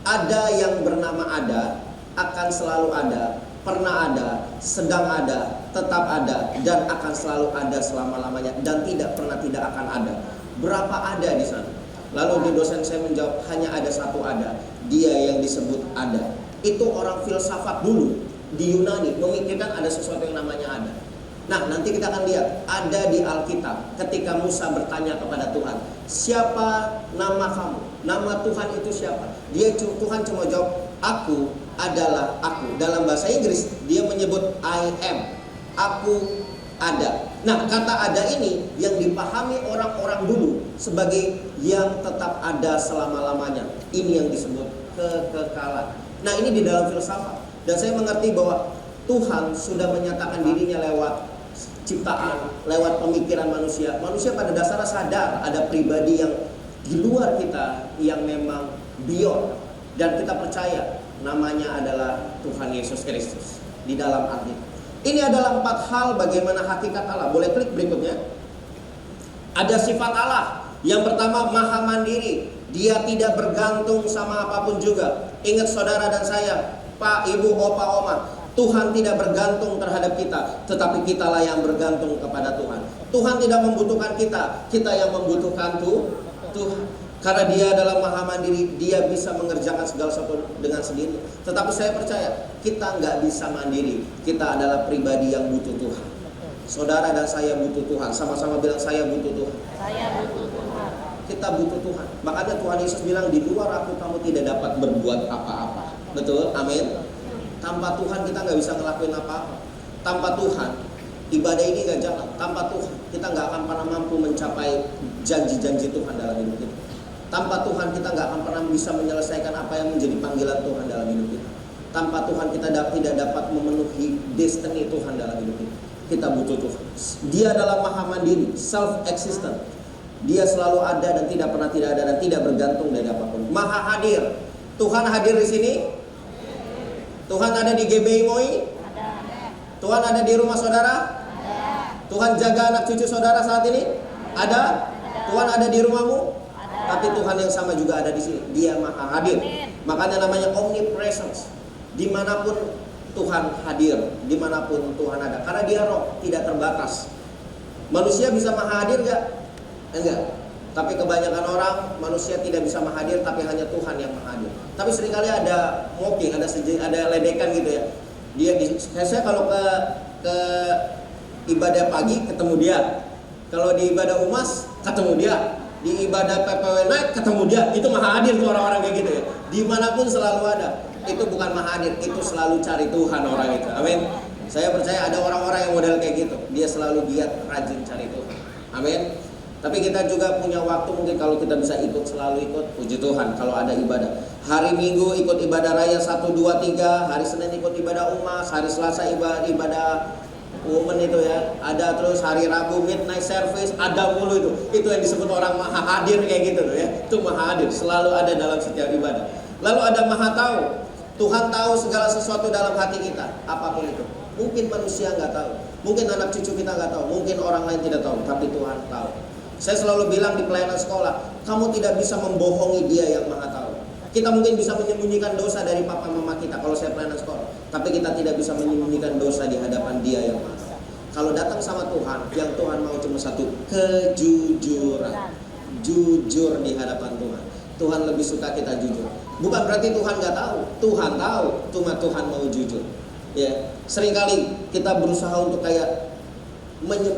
Ada yang bernama ada, akan selalu ada, pernah ada, sedang ada, tetap ada, dan akan selalu ada selama-lamanya, dan tidak pernah tidak akan ada. Berapa ada di sana? Lalu di dosen saya menjawab, hanya ada satu ada, dia yang disebut ada. Itu orang filsafat dulu di Yunani memikirkan ada sesuatu yang namanya ada. Nah, nanti kita akan lihat ada di Alkitab ketika Musa bertanya kepada Tuhan, siapa nama kamu? Nama Tuhan itu siapa? Tuhan cuma jawab, aku adalah aku. Dalam bahasa Inggris dia menyebut I am. Aku ada. Nah, kata ada ini yang dipahami orang-orang dulu sebagai yang tetap ada selama-lamanya. Ini yang disebut kekekalan. Nah, ini di dalam filsafat. Dan saya mengerti bahwa Tuhan sudah menyatakan dirinya lewat ciptaan, lewat pemikiran manusia. Manusia pada dasarnya sadar ada pribadi yang di luar kita yang memang beyond. Dan kita percaya namanya adalah Tuhan Yesus Kristus di dalam Alkitab. Ini adalah 4 hal bagaimana hakikat Allah. Boleh klik berikutnya. Ada sifat Allah. Yang pertama, maha mandiri. Dia tidak bergantung sama apapun juga. Ingat saudara dan saya, Pak, Ibu, Opa, Oma, Tuhan tidak bergantung terhadap kita, tetapi kitalah yang bergantung kepada Tuhan. Tuhan tidak membutuhkan kita, kita yang membutuhkan Tuhan. Karena dia adalah maha mandiri, dia bisa mengerjakan segala sesuatu dengan sendiri. Tetapi saya percaya, kita nggak bisa mandiri. Kita adalah pribadi yang butuh Tuhan. Saudara dan saya butuh Tuhan. Sama-sama bilang, saya butuh Tuhan. Saya butuh Tuhan. Kita butuh Tuhan. Makanya Tuhan Yesus bilang, di luar aku kamu tidak dapat berbuat apa-apa. Betul? Amin. Tanpa Tuhan kita nggak bisa ngelakuin apa-apa. Tanpa Tuhan ibadah ini nggak jalan. Tanpa Tuhan kita nggak akan pernah mampu mencapai janji-janji Tuhan dalam hidup kita. Tanpa Tuhan kita nggak akan pernah bisa menyelesaikan apa yang menjadi panggilan Tuhan dalam hidup kita. Tanpa Tuhan kita tidak dapat memenuhi destiny Tuhan dalam hidup kita. Kita butuh Tuhan. Dia adalah maha mandiri, self-existent. Dia selalu ada dan tidak pernah tidak ada dan tidak bergantung dari apapun. Maha hadir. Tuhan hadir di sini. Tuhan ada di GBI Moi. Tuhan ada di rumah saudara. Tuhan jaga anak cucu saudara saat ini. Ada. Tuhan ada di rumahmu. Tapi Tuhan yang sama juga ada di sini. Dia maha hadir. Makanya namanya omnipresence. Dimanapun Tuhan hadir, dimanapun Tuhan ada. Karena dia roh, tidak terbatas. Manusia bisa maha hadir gak? Enggak. Tapi kebanyakan orang, manusia tidak bisa maha hadir, tapi hanya Tuhan yang maha hadir. Tapi seringkali ada mocking, ada ledekan gitu ya. Saya kalau ke ibadah pagi ketemu dia. Kalau di ibadah umas ketemu dia. Di ibadah PPW naik ketemu dia. Itu maha hadir tuh orang-orang kayak gitu ya. Dimanapun selalu ada. Itu bukan maha hadir, itu selalu cari Tuhan orang itu. Amin. Saya percaya ada orang-orang yang model kayak gitu. Dia selalu giat, rajin cari Tuhan. Amin. Tapi kita juga punya waktu, mungkin kalau kita bisa ikut, selalu ikut, puji Tuhan kalau ada ibadah. Hari Minggu ikut ibadah raya 1, 2, 3. Hari Senin ikut ibadah umas. Hari Selasa ibadah woman itu ya. Ada terus hari Rabu midnight service. Ada mulu itu yang disebut orang maha hadir kayak gitu tuh ya. Itu maha hadir, selalu ada dalam setiap ibadah. Lalu ada maha tahu. Tuhan tahu segala sesuatu dalam hati kita, apapun itu. Mungkin manusia nggak tahu, mungkin anak cucu kita nggak tahu, mungkin orang lain tidak tahu, tapi Tuhan tahu. Saya selalu bilang di pelayanan sekolah, kamu tidak bisa membohongi Dia yang maha tahu. Kita mungkin bisa menyembunyikan dosa dari papa mama kita kalau saya pelayanan sekolah, tapi kita tidak bisa menyembunyikan dosa di hadapan Dia yang maha tahu. Kalau datang sama Tuhan, yang Tuhan mau cuma satu, kejujuran. Jujur di hadapan Tuhan. Tuhan lebih suka kita jujur. Bukan berarti Tuhan nggak tahu. Tuhan tahu, cuma Tuhan mau jujur. Ya, seringkali kita berusaha untuk kayak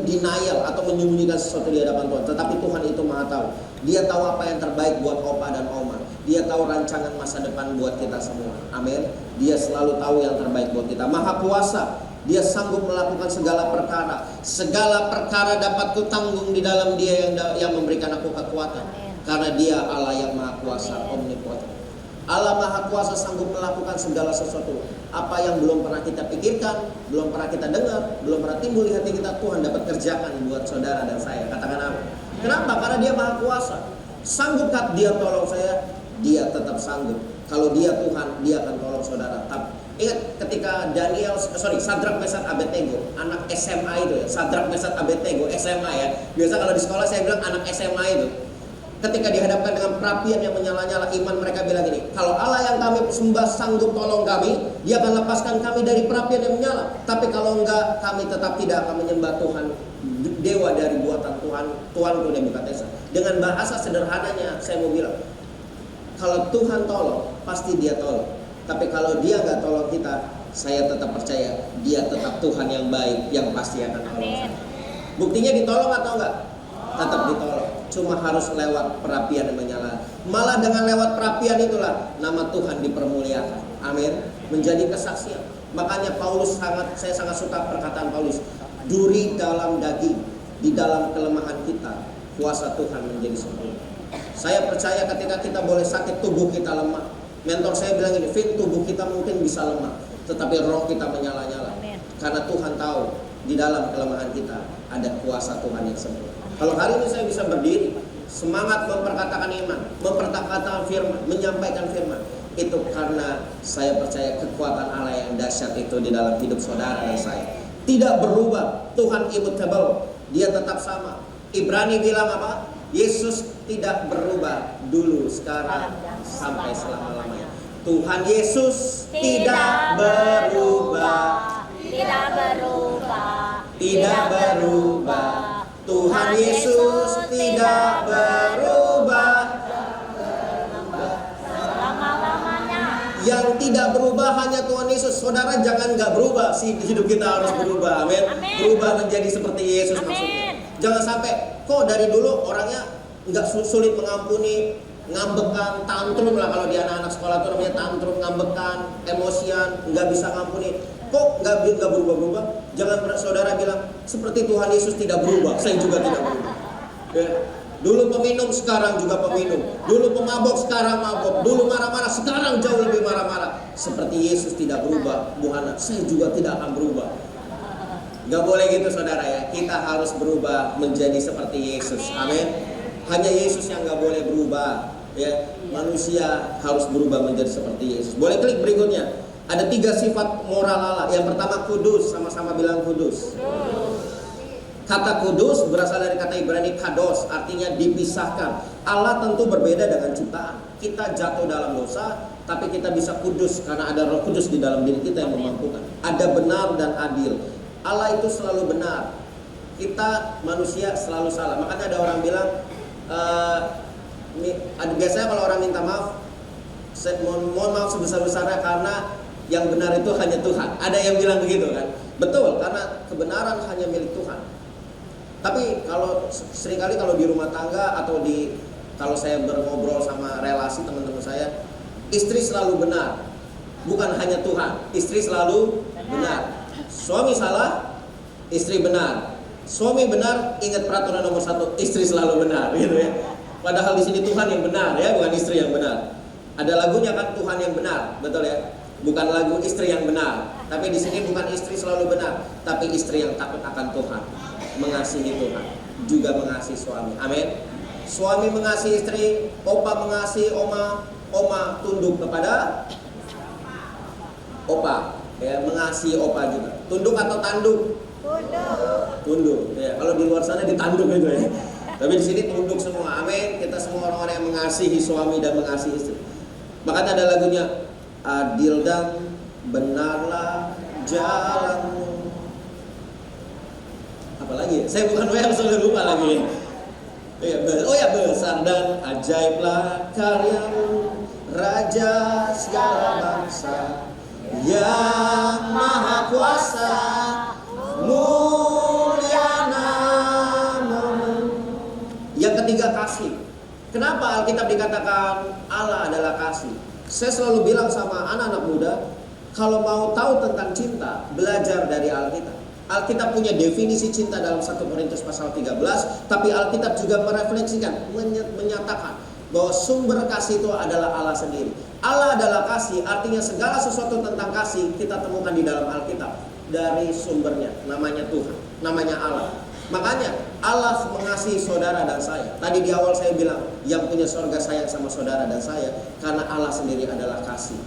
denial atau menyembunyikan sesuatu di hadapan Tuhan. Tetapi Tuhan itu maha tahu. Dia tahu apa yang terbaik buat Opa dan Oma. Dia tahu rancangan masa depan buat kita semua. Amin. Dia selalu tahu yang terbaik buat kita. Maha kuasa. Dia sanggup melakukan segala perkara. Segala perkara dapat kutanggung di dalam Dia yang memberikan aku kekuatan. Karena Dia Allah yang maha kuasa, omnipotent. Allah maha kuasa sanggup melakukan segala sesuatu. Apa yang belum pernah kita pikirkan, belum pernah kita dengar, belum pernah timbul di hati kita, Tuhan dapat kerjakan buat saudara dan saya. Katakan apa? Kenapa? Karena Dia maha kuasa. Sanggup tak Dia tolong saya? Dia tetap sanggup. Kalau Dia Tuhan, Dia akan tolong saudara. Ingat ketika Sadrak Mesak Abednego, anak SMA itu ya, Sadrak Mesak Abednego SMA ya. Biasa kalau di sekolah saya bilang anak SMA itu. Ketika dihadapkan dengan perapian yang menyala-nyala, iman mereka bilang ini, kalau Allah yang kami sembah sanggup tolong kami, Dia akan lepaskan kami dari perapian yang menyala. Tapi kalau enggak, kami tetap tidak akan menyembah Tuhan, dewa dari buatan Tuhanku Nebukadnezar. Dengan bahasa sederhananya saya mau bilang, kalau Tuhan tolong, pasti Dia tolong. Tapi kalau Dia nggak tolong kita, saya tetap percaya Dia tetap Tuhan yang baik, yang pasti akan tolong saya. Buktinya ditolong atau enggak? Tetap ditolong. Cuma harus lewat perapian yang menyala. Malah dengan lewat perapian itulah nama Tuhan dipermuliakan. Amin. Menjadi kesaksian. Makanya saya sangat suka perkataan Paulus. Duri dalam daging, di dalam kelemahan kita, kuasa Tuhan menjadi sempurna. Saya percaya ketika kita boleh sakit, tubuh kita lemah. Mentor saya bilang ini, Vin, tubuh kita mungkin bisa lemah, tetapi roh kita menyala-nyala. Karena Tuhan tahu di dalam kelemahan kita ada kuasa Tuhan yang sempurna. Kalau hari ini saya bisa berdiri, semangat memperkatakan iman, memperkatakan firman, menyampaikan firman, itu karena saya percaya kekuatan Allah yang dahsyat itu di dalam hidup saudara dan saya. Tidak berubah, Tuhan immutable, Dia tetap sama. Ibrani bilang apa? Yesus tidak berubah dulu, sekarang, sampai selama-lamanya. Tuhan Yesus tidak berubah. Tidak berubah. Tidak berubah. Tuhan Yesus tidak berubah. Selama-lamanya. Yang tidak berubah hanya Tuhan Yesus. Saudara, jangan nggak berubah, hidup kita harus berubah. Amin. Berubah menjadi seperti Yesus maksudnya. Jangan sampai kok dari dulu orangnya nggak sulit mengampuni, ngambekan, tantrum lah kalau di anak-anak sekolah itu namanya tantrum, ngambekan, emosian, nggak bisa ngampuni. Kok nggak berubah-berubah? Jangan saudara bilang seperti Tuhan Yesus tidak berubah, saya juga tidak berubah. Ya. Dulu peminum, sekarang juga peminum. Dulu pemabok, sekarang mabok. Dulu marah-marah, sekarang jauh lebih marah-marah. Seperti Yesus tidak berubah, Bu Hana, saya juga tidak akan berubah. Gak boleh gitu saudara ya. Kita harus berubah menjadi seperti Yesus. Amin. Hanya Yesus yang gak boleh berubah ya. Manusia harus berubah menjadi seperti Yesus. Boleh klik berikutnya. Ada 3 sifat moral Allah. Yang pertama kudus. Sama-sama bilang kudus. Kata kudus berasal dari kata Ibrani kados, artinya dipisahkan. Allah tentu berbeda dengan ciptaan. Kita jatuh dalam dosa, tapi kita bisa kudus karena ada Roh Kudus di dalam diri kita yang memampukan. Ada benar dan adil. Allah itu selalu benar. Kita manusia selalu salah. Makanya ada orang bilang, biasanya kalau orang minta maaf, mohon maaf sebesar-besarnya karena yang benar itu hanya Tuhan. Ada yang bilang begitu kan? Betul, karena kebenaran hanya milik Tuhan. Tapi kalau seringkali kalau di rumah tangga atau kalau saya ngobrol sama relasi teman-teman saya, istri selalu benar. Bukan hanya Tuhan, istri selalu benar. Suami salah, istri benar. Suami benar, ingat peraturan nomor 1, istri selalu benar, gitu ya. Padahal di sini Tuhan yang benar ya, bukan istri yang benar. Ada lagunya kan, Tuhan yang benar, betul ya. Bukan lagu istri yang benar. Tapi di sini bukan istri selalu benar, tapi istri yang takut akan Tuhan, mengasihi Tuhan, juga mengasihi suami. Amin. Suami mengasihi istri, opa mengasihi oma, oma tunduk kepada opa. Ya, mengasihi opa juga. Tunduk atau tanduk? Tunduk. Ya, kalau di luar sana ditanduk gitu ya. Tapi di sini tunduk semua. Amin. Kita semua orang-orang yang mengasihi suami dan mengasihi istri. Makanya ada lagunya, adil dan benarlah jalanmu. Apalagi? Saya bukan WR, selalu lupa lagi. Oh ya, besar dan ajaiblah karyamu, Raja segala bangsa, yang maha kuasa, mulia namamu. Yang ketiga, kasih. Kenapa Alkitab dikatakan Allah adalah kasih? Saya selalu bilang sama anak-anak muda, kalau mau tahu tentang cinta, belajar dari Alkitab. Alkitab punya definisi cinta dalam 1 Korintus pasal 13, tapi Alkitab juga merefleksikan, menyatakan bahwa sumber kasih itu adalah Allah sendiri. Allah adalah kasih, artinya segala sesuatu tentang kasih kita temukan di dalam Alkitab. Dari sumbernya, namanya Tuhan, namanya Allah. Makanya Allah mengasihi saudara dan saya. Tadi di awal saya bilang, yang punya sorga sayang sama saudara dan saya, karena Allah sendiri adalah kasih.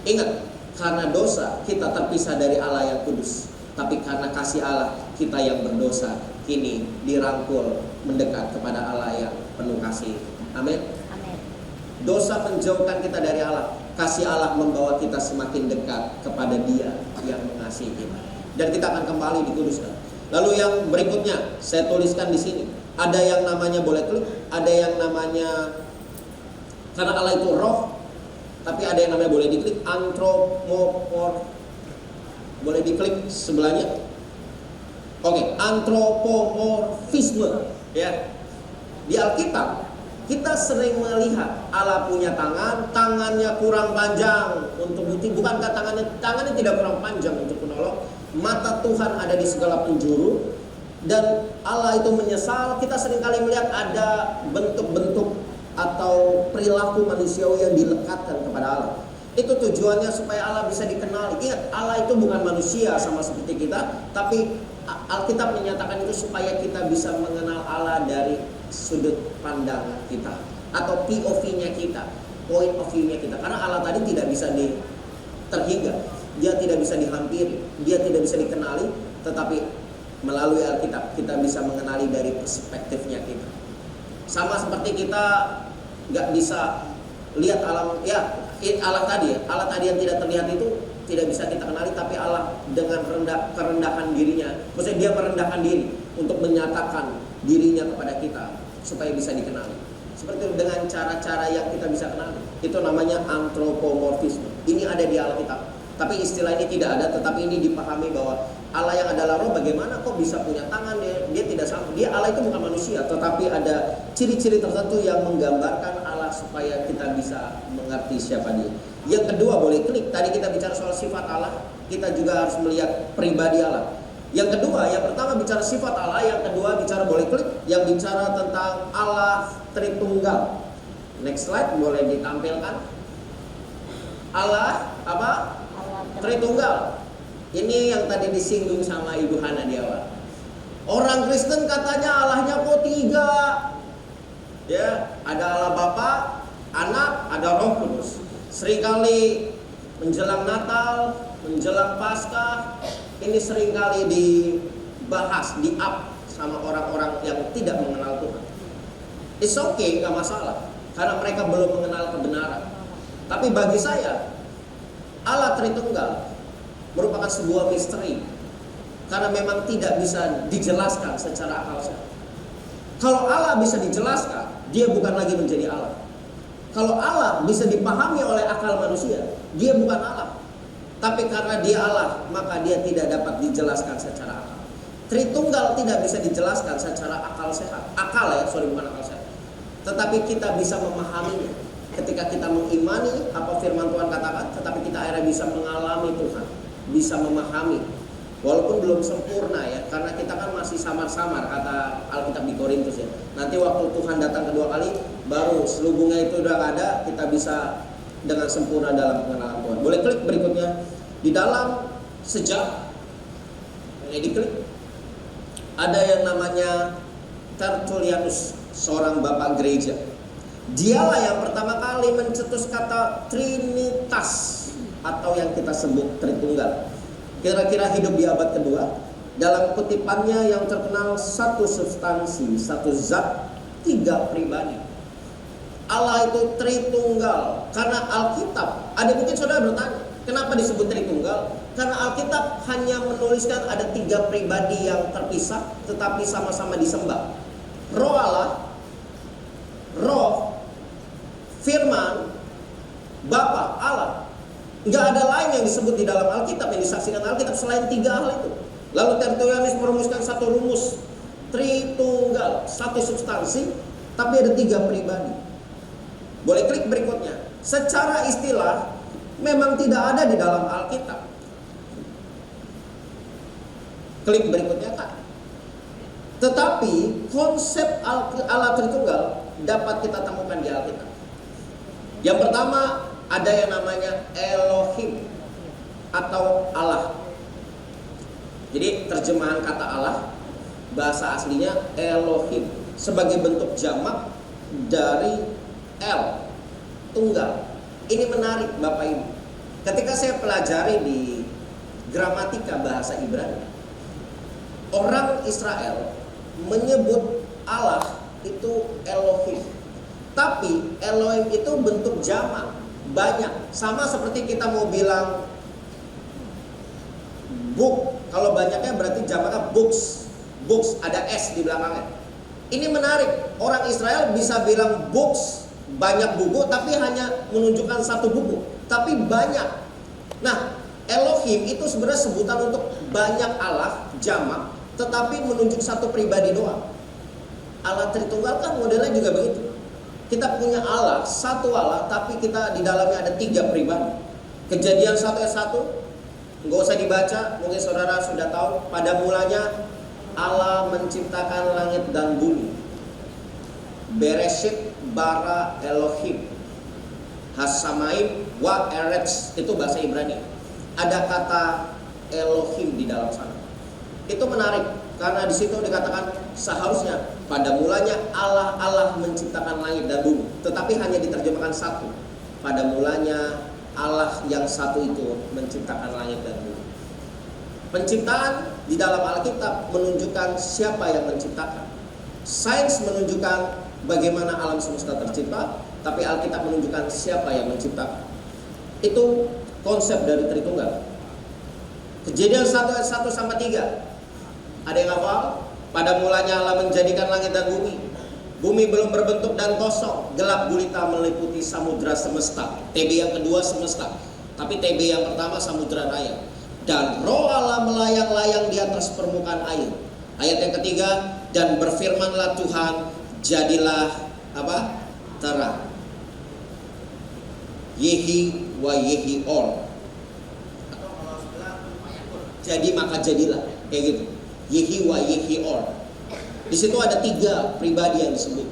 Ingat, karena dosa kita terpisah dari Allah yang kudus. Tapi karena kasih Allah, kita yang berdosa kini dirangkul mendekat kepada Allah yang penuh kasih. Amin. Amin. Dosa menjauhkan kita dari Allah. Kasih Allah membawa kita semakin dekat kepada Dia yang mengasihi kita. Dan kita akan kembali dikuduskan. Lalu yang berikutnya saya tuliskan di sini. Ada yang namanya, boleh klik, ada yang namanya, karena Allah itu roh, tapi ada yang namanya, boleh diklik, antropomorf. Boleh diklik sebelahnya. Oke, antropomorfisme. Ya. Di Alkitab kita sering melihat Allah punya tangan, tangannya kurang panjang untuk bukti. Bukankah tangannya tidak kurang panjang untuk menolong? Mata Tuhan ada di segala penjuru. Dan Allah itu menyesal. Kita seringkali melihat ada bentuk-bentuk atau perilaku manusiawi yang dilekatkan kepada Allah. Itu tujuannya supaya Allah bisa dikenali. Ingat, Allah itu bukan manusia sama seperti kita, tapi Alkitab menyatakan itu supaya kita bisa mengenal Allah dari sudut pandang kita atau POV-nya kita, point of view-nya kita. Karena Allah tadi tidak bisa terhingga, Dia tidak bisa dihampiri, Dia tidak bisa dikenali, tetapi melalui Alkitab kita bisa mengenali dari perspektifnya kita. Sama seperti kita nggak bisa lihat alam, ya Allah tadi yang tidak terlihat itu tidak bisa kita kenali, tapi Allah dengan kerendahan dirinya, maksudnya Dia merendahkan diri untuk menyatakan dirinya kepada kita supaya bisa dikenali. Seperti itu dengan cara-cara yang kita bisa kenali. Itu namanya antropomorfisme. Ini ada di Alkitab. Tapi istilah ini tidak ada, tetapi ini dipahami bahwa Allah yang adalah roh, bagaimana kok bisa punya tangan? Dia tidak sama. Dia Allah itu bukan manusia, tetapi ada ciri-ciri tertentu yang menggambarkan Allah supaya kita bisa mengerti siapa Dia. Yang kedua, boleh klik. Tadi kita bicara soal sifat Allah, kita juga harus melihat pribadi Allah. Yang kedua, yang pertama bicara sifat Allah, yang kedua bicara, boleh klik, yang bicara tentang Allah Tritunggal. Next slide boleh ditampilkan. Allah apa? Tritunggal. Ini yang tadi disinggung sama Ibu Hana di awal. Orang Kristen katanya Allahnya kok 3. Ya, ada Allah Bapa, Anak, ada Roh Kudus. Seringkali menjelang Natal, menjelang Paskah, ini seringkali dibahas, di-up sama orang-orang yang tidak mengenal Tuhan. It's okay, gak masalah, karena mereka belum mengenal kebenaran. Tapi bagi saya, Allah Tritunggal merupakan sebuah misteri, karena memang tidak bisa dijelaskan secara akal sehat. Kalau Allah bisa dijelaskan, Dia bukan lagi menjadi Allah. Kalau Allah bisa dipahami oleh akal manusia, Dia bukan Allah. Tapi karena Dia Allah, maka Dia tidak dapat dijelaskan secara akal. Tritunggal tidak bisa dijelaskan secara akal sehat. Bukan akal sehat. Tetapi kita bisa memahaminya ketika kita mengimani apa firman Tuhan katakan, tetapi kita akhirnya bisa mengalami Tuhan, bisa memahami. Walaupun belum sempurna ya, karena kita kan masih samar-samar, kata Alkitab di Korintus ya. Nanti waktu Tuhan datang kedua kali, baru selubungnya itu udah ada, kita bisa dengan sempurna dalam pengenalan Tuhan. Boleh klik berikutnya. Di dalam sejarah, ini diklik, ada yang namanya Tertullianus, seorang bapak gereja. Dialah yang pertama kali mencetus kata Trinitas, atau yang kita sebut Tritunggal. Kira-kira hidup di abad kedua. Dalam kutipannya yang terkenal, satu substansi, satu zat, 3 pribadi. Allah itu Tritunggal. Karena Alkitab, ada mungkin saudara bertanya, kenapa disebut Tritunggal? Karena Alkitab hanya menuliskan ada 3 pribadi yang terpisah, tetapi sama-sama disembah. Roh Allah, Roh, Firman, Bapa, Allah. Nggak ada lain yang disebut di dalam Alkitab, yang disaksikan Alkitab selain 3 hal itu. Lalu Tertullianus merumuskan satu rumus, Tritunggal, satu substansi, tapi ada 3 pribadi. Boleh klik berikutnya. Secara istilah memang tidak ada di dalam Alkitab. Klik berikutnya Kak. Tetapi konsep Allah Tritunggal dapat kita temukan di Alkitab. Yang pertama, ada yang namanya Elohim atau Allah. Jadi terjemahan kata Allah, bahasa aslinya Elohim, sebagai bentuk jamak dari El, tunggal. Ini menarik Bapak Ibu. Ketika saya pelajari di gramatika bahasa Ibrani, orang Israel menyebut Allah itu Elohim. Tapi Elohim itu bentuk jamak, banyak. Sama seperti kita mau bilang book, kalau banyaknya berarti jamaknya books. Books ada S di belakangnya. Ini menarik, orang Israel bisa bilang books, banyak buku, tapi hanya menunjukkan satu buku, tapi banyak. Nah, Elohim itu sebenarnya sebutan untuk banyak Allah, jamak, tetapi menunjuk satu pribadi doang. Allah Tritunggal kan modelnya juga begitu. Kita punya Allah, satu Allah, tapi kita di dalamnya ada 3 pribadi. Kejadian 1 ayat 1, nggak usah dibaca, mungkin saudara sudah tahu. Pada mulanya Allah menciptakan langit dan bumi. Bereshit bara Elohim Hasamaim wa Eretz, itu bahasa Ibrani. Ada kata Elohim di dalam sana. Itu menarik karena di situ dikatakan seharusnya pada mulanya Allah menciptakan langit dan bumi, tetapi hanya diterjemahkan satu. Pada mulanya Allah yang satu itu menciptakan langit dan bumi. Penciptaan di dalam Alkitab menunjukkan siapa yang menciptakan. Sains menunjukkan bagaimana alam semesta tercipta, tapi Alkitab menunjukkan siapa yang menciptakan. Itu konsep dari Tritunggal. Kejadian 1 ayat 1 sampai 3. Ada yang hafal? Pada mulanya Allah menjadikan langit dan bumi. Bumi belum berbentuk dan kosong, gelap gulita meliputi samudra semesta. TB yang kedua semesta, tapi TB yang pertama samudra raya. Dan roh Allah melayang-layang di atas permukaan air. Ayat yang ketiga, dan berfirmanlah Tuhan, jadilah apa? Terang. Yehi wa yehi or. Jadi maka jadilah, kayak gitu. Yehi wa yehi or. Di situ ada 3 pribadi yang disebut.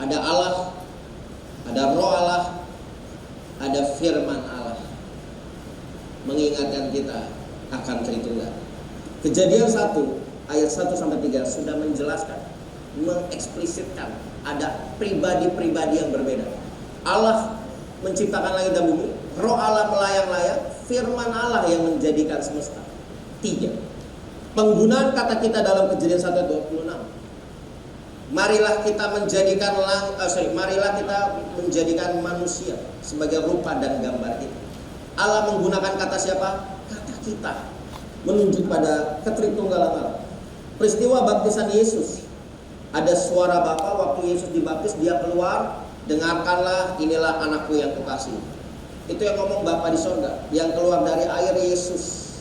Ada Allah, ada roh Allah, ada firman Allah. Mengingatkan kita akan Tritunggal. Kejadian 1 ayat 1 sampai 3 sudah menjelaskan, mengeksplisitkan ada pribadi-pribadi yang berbeda. Allah menciptakan langit dan bumi, roh Allah melayang-layang, firman Allah yang menjadikan semesta. 3. Penggunaan kata kita dalam Kejadian 1:26. Marilah kita menjadikan manusia sebagai rupa dan gambar kita. Allah menggunakan kata siapa? Kata kita. Menunjuk pada ketritunggalan Allah. Peristiwa baptisan Yesus. Ada suara Bapa waktu Yesus dibaptis, dia keluar, dengarkanlah, inilah anakku yang kukasihi. Itu yang ngomong Bapa di sorga, yang keluar dari air Yesus.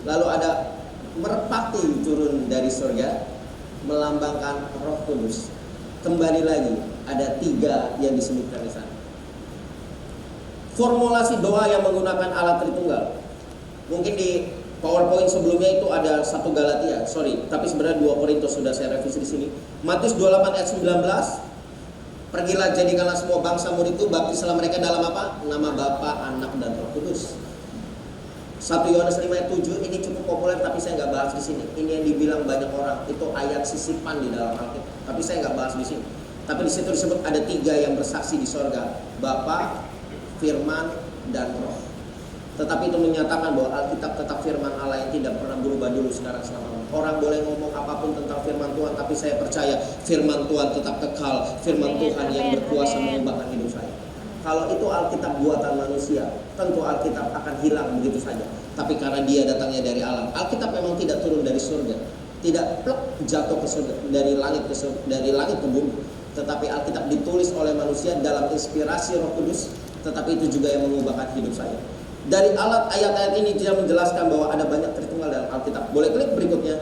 Lalu ada merpati turun dari surga, melambangkan Roh Kudus. Kembali lagi, ada 3 yang disebutkan di sana. Formulasi doa yang menggunakan Allah Tritunggal. Mungkin di PowerPoint sebelumnya itu ada 1 Galatia, tapi sebenarnya 2 Korintus sudah saya revisi di sini. Matius 28 ayat 19. Pergilah jadikanlah semua bangsa muridku, baptislah mereka dalam apa? Nama Bapa, Anak dan Roh Kudus. 1 Yohanes 5 ayat 7 ini cukup populer, tapi saya nggak bahas di sini. Ini yang dibilang banyak orang, itu ayat sisipan di dalam Alkitab. Tapi saya nggak bahas di sini. Tapi di situ disebut ada 3 yang bersaksi di sorga, Bapa, Firman, dan Roh. Tetapi itu menyatakan bahwa Alkitab tetap firman Allah yang tidak pernah berubah dulu, sekarang, selama. Orang boleh ngomong apapun tentang firman Tuhan, tapi saya percaya firman Tuhan tetap kekal. Firman Tuhan yang berkuasa mengubahkan hidup saya. Kalau itu Alkitab buatan manusia, tentu Alkitab akan hilang begitu saja. Tapi karena dia datangnya dari alam, Alkitab memang tidak turun dari surga, tidak plek jatuh ke surga, dari langit ke bumi. Tetapi Alkitab ditulis oleh manusia dalam inspirasi Roh Kudus, tetapi itu juga yang mengubahkan hidup saya. Dari ayat-ayat ini dia menjelaskan bahwa ada banyak Tritunggal dalam Alkitab. Boleh klik berikutnya.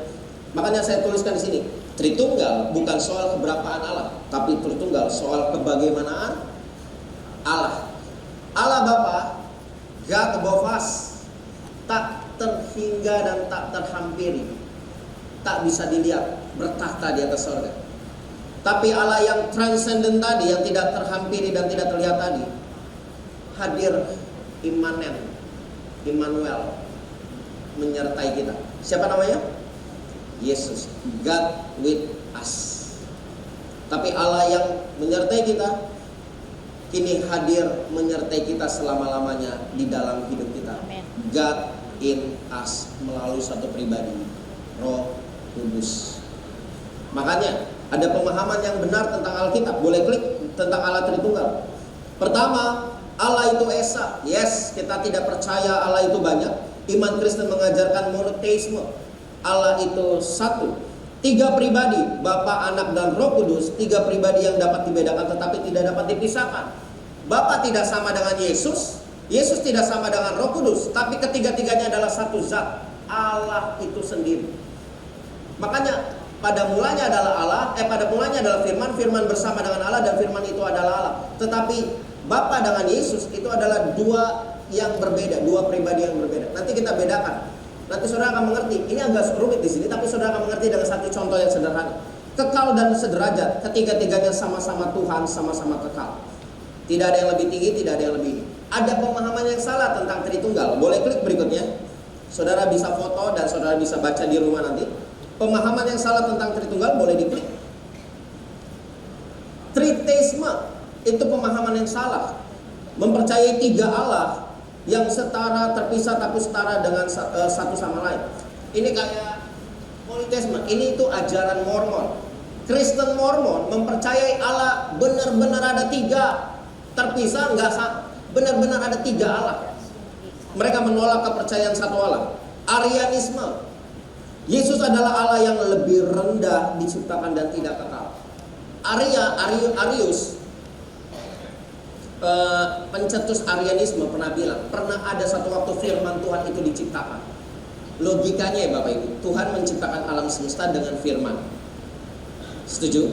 Makanya saya tuliskan di sini, Tritunggal bukan soal keberapaan Allah, tapi Tritunggal soal kebagaimanaan Allah. Allah Bapa, God above us, tak terhingga dan tak terhampiri, tak bisa dilihat, bertahta di atas surga. Tapi Allah yang transenden tadi, yang tidak terhampiri dan tidak terlihat tadi, hadir imanen, Immanuel, menyertai kita. Siapa namanya? Yesus, God with us. Tapi Allah yang menyertai kita kini hadir menyertai kita selama-lamanya di dalam hidup kita. Amin. God in us, melalui satu pribadi, Roh Kudus. Makanya ada pemahaman yang benar tentang Alkitab. Boleh klik tentang Allah Tritunggal. Pertama, Allah itu Esa. Yes, kita tidak percaya Allah itu banyak. Iman Kristen mengajarkan monoteisme. Allah itu satu. 3 pribadi, Bapa, Anak, dan Roh Kudus. 3 pribadi yang dapat dibedakan tetapi tidak dapat dipisahkan. Bapa tidak sama dengan Yesus, Yesus tidak sama dengan Roh Kudus, tapi ketiga-tiganya adalah satu zat, Allah itu sendiri. Makanya pada mulanya adalah Allah, pada mulanya adalah firman, firman bersama dengan Allah, dan firman itu adalah Allah. Tetapi Bapa dengan Yesus itu adalah 2 yang berbeda, 2 pribadi yang berbeda. Nanti kita bedakan. Nanti saudara akan mengerti. Ini agak rumit di sini, tapi saudara akan mengerti dengan satu contoh yang sederhana. Kekal dan sederajat, ketiga-tiganya sama-sama Tuhan, sama-sama kekal. Tidak ada yang lebih tinggi, tidak ada yang lebih ini. Ada pemahaman yang salah tentang Tritunggal. Boleh klik berikutnya. Saudara bisa foto dan saudara bisa baca di rumah nanti. Pemahaman yang salah tentang Tritunggal boleh diklik. Triteisme itu pemahaman yang salah. Mempercayai 3 Allah yang setara, terpisah tapi setara dengan satu sama lain. Ini kayak politeisme. Ini itu ajaran Mormon. Kristen Mormon mempercayai Allah benar-benar ada 3, terpisah enggak sama. Benar-benar ada 3 Allah. Mereka menolak kepercayaan satu Allah. Arianisme. Yesus adalah Allah yang lebih rendah diciptakan dan tidak kekal. Arius, pencetus Arianisme pernah bilang, pernah ada satu waktu firman Tuhan itu diciptakan. Logikanya ya Bapak Ibu, Tuhan menciptakan alam semesta dengan firman. Setuju?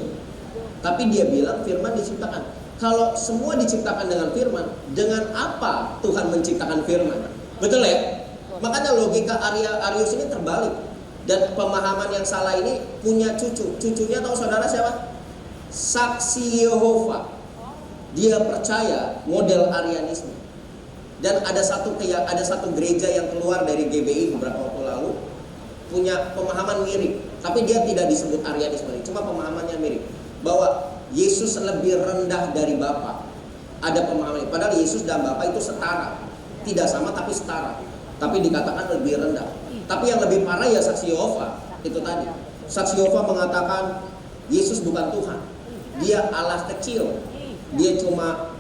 Tapi dia bilang firman diciptakan. Kalau semua diciptakan dengan firman, dengan apa Tuhan menciptakan firman? Betul ya? Makanya logika Arius ini terbalik. Dan pemahaman yang salah ini punya cucu. Cucunya tahu saudara siapa? Saksi Yehova. Dia percaya model Arianisme. Dan ada satu gereja yang keluar dari GBI beberapa waktu lalu punya pemahaman mirip, tapi dia tidak disebut Arianisme, cuma pemahamannya mirip bahwa Yesus lebih rendah dari Bapa. Ada pemahaman, padahal Yesus dan Bapa itu setara, tidak sama tapi setara, tapi dikatakan lebih rendah. Tapi yang lebih parah ya saksi Yehova itu tadi. Saksi Yehova mengatakan Yesus bukan Tuhan, dia Allah kecil, dia cuma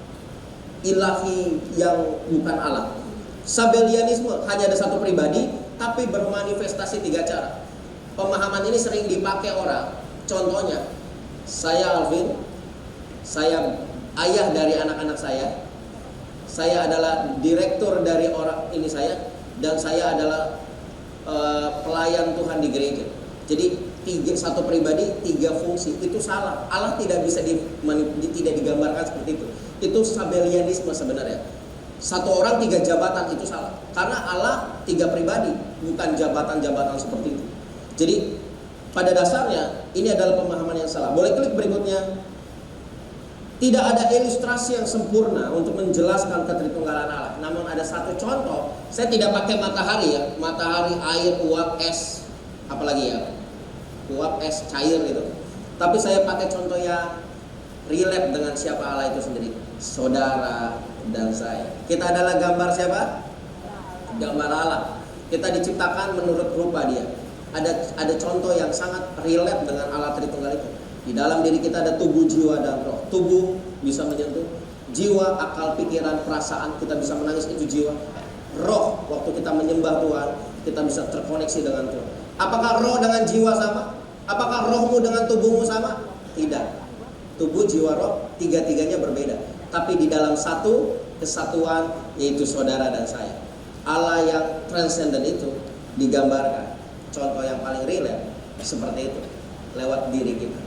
ilahi yang bukan Allah. Sabellianisme hanya ada satu pribadi tapi bermanifestasi 3 cara. Pemahaman ini sering dipakai orang. Contohnya, saya Alvin, saya ayah dari anak-anak saya adalah direktur dari orang ini saya, dan saya adalah pelayan Tuhan di gereja. Jadi satu pribadi 3 fungsi, itu salah. Allah tidak bisa tidak digambarkan seperti itu. Itu Sabellianisme sebenarnya. Satu orang 3 jabatan, itu salah. Karena Allah 3 pribadi, bukan jabatan-jabatan seperti itu. Jadi pada dasarnya ini adalah pemahaman yang salah. Boleh klik berikutnya. Tidak ada ilustrasi yang sempurna untuk menjelaskan ketritunggalan Allah. Namun ada satu contoh. Saya tidak pakai matahari ya, matahari, air, uap, es, apalagi ya, uap, es, cair gitu. Tapi saya pakai contoh yang relate dengan siapa Allah itu sendiri. Saudara dan saya. Kita adalah gambar siapa? Gambar Allah. Kita diciptakan menurut rupa Dia. Ada contoh yang sangat relate dengan Allah Tritunggal itu. Di dalam diri kita ada tubuh, jiwa, dan roh. Tubuh bisa menyentuh, jiwa, akal, pikiran, perasaan, kita bisa menangis, itu jiwa. Roh, waktu kita menyembah Tuhan, kita bisa terkoneksi dengan Tuhan. Apakah roh dengan jiwa sama? Apakah rohmu dengan tubuhmu sama? Tidak. Tubuh, jiwa, roh, 3-tiganya berbeda. Tapi di dalam satu kesatuan, yaitu saudara dan saya. Allah yang transenden itu digambarkan. Contoh yang paling relate seperti itu, lewat diri kita.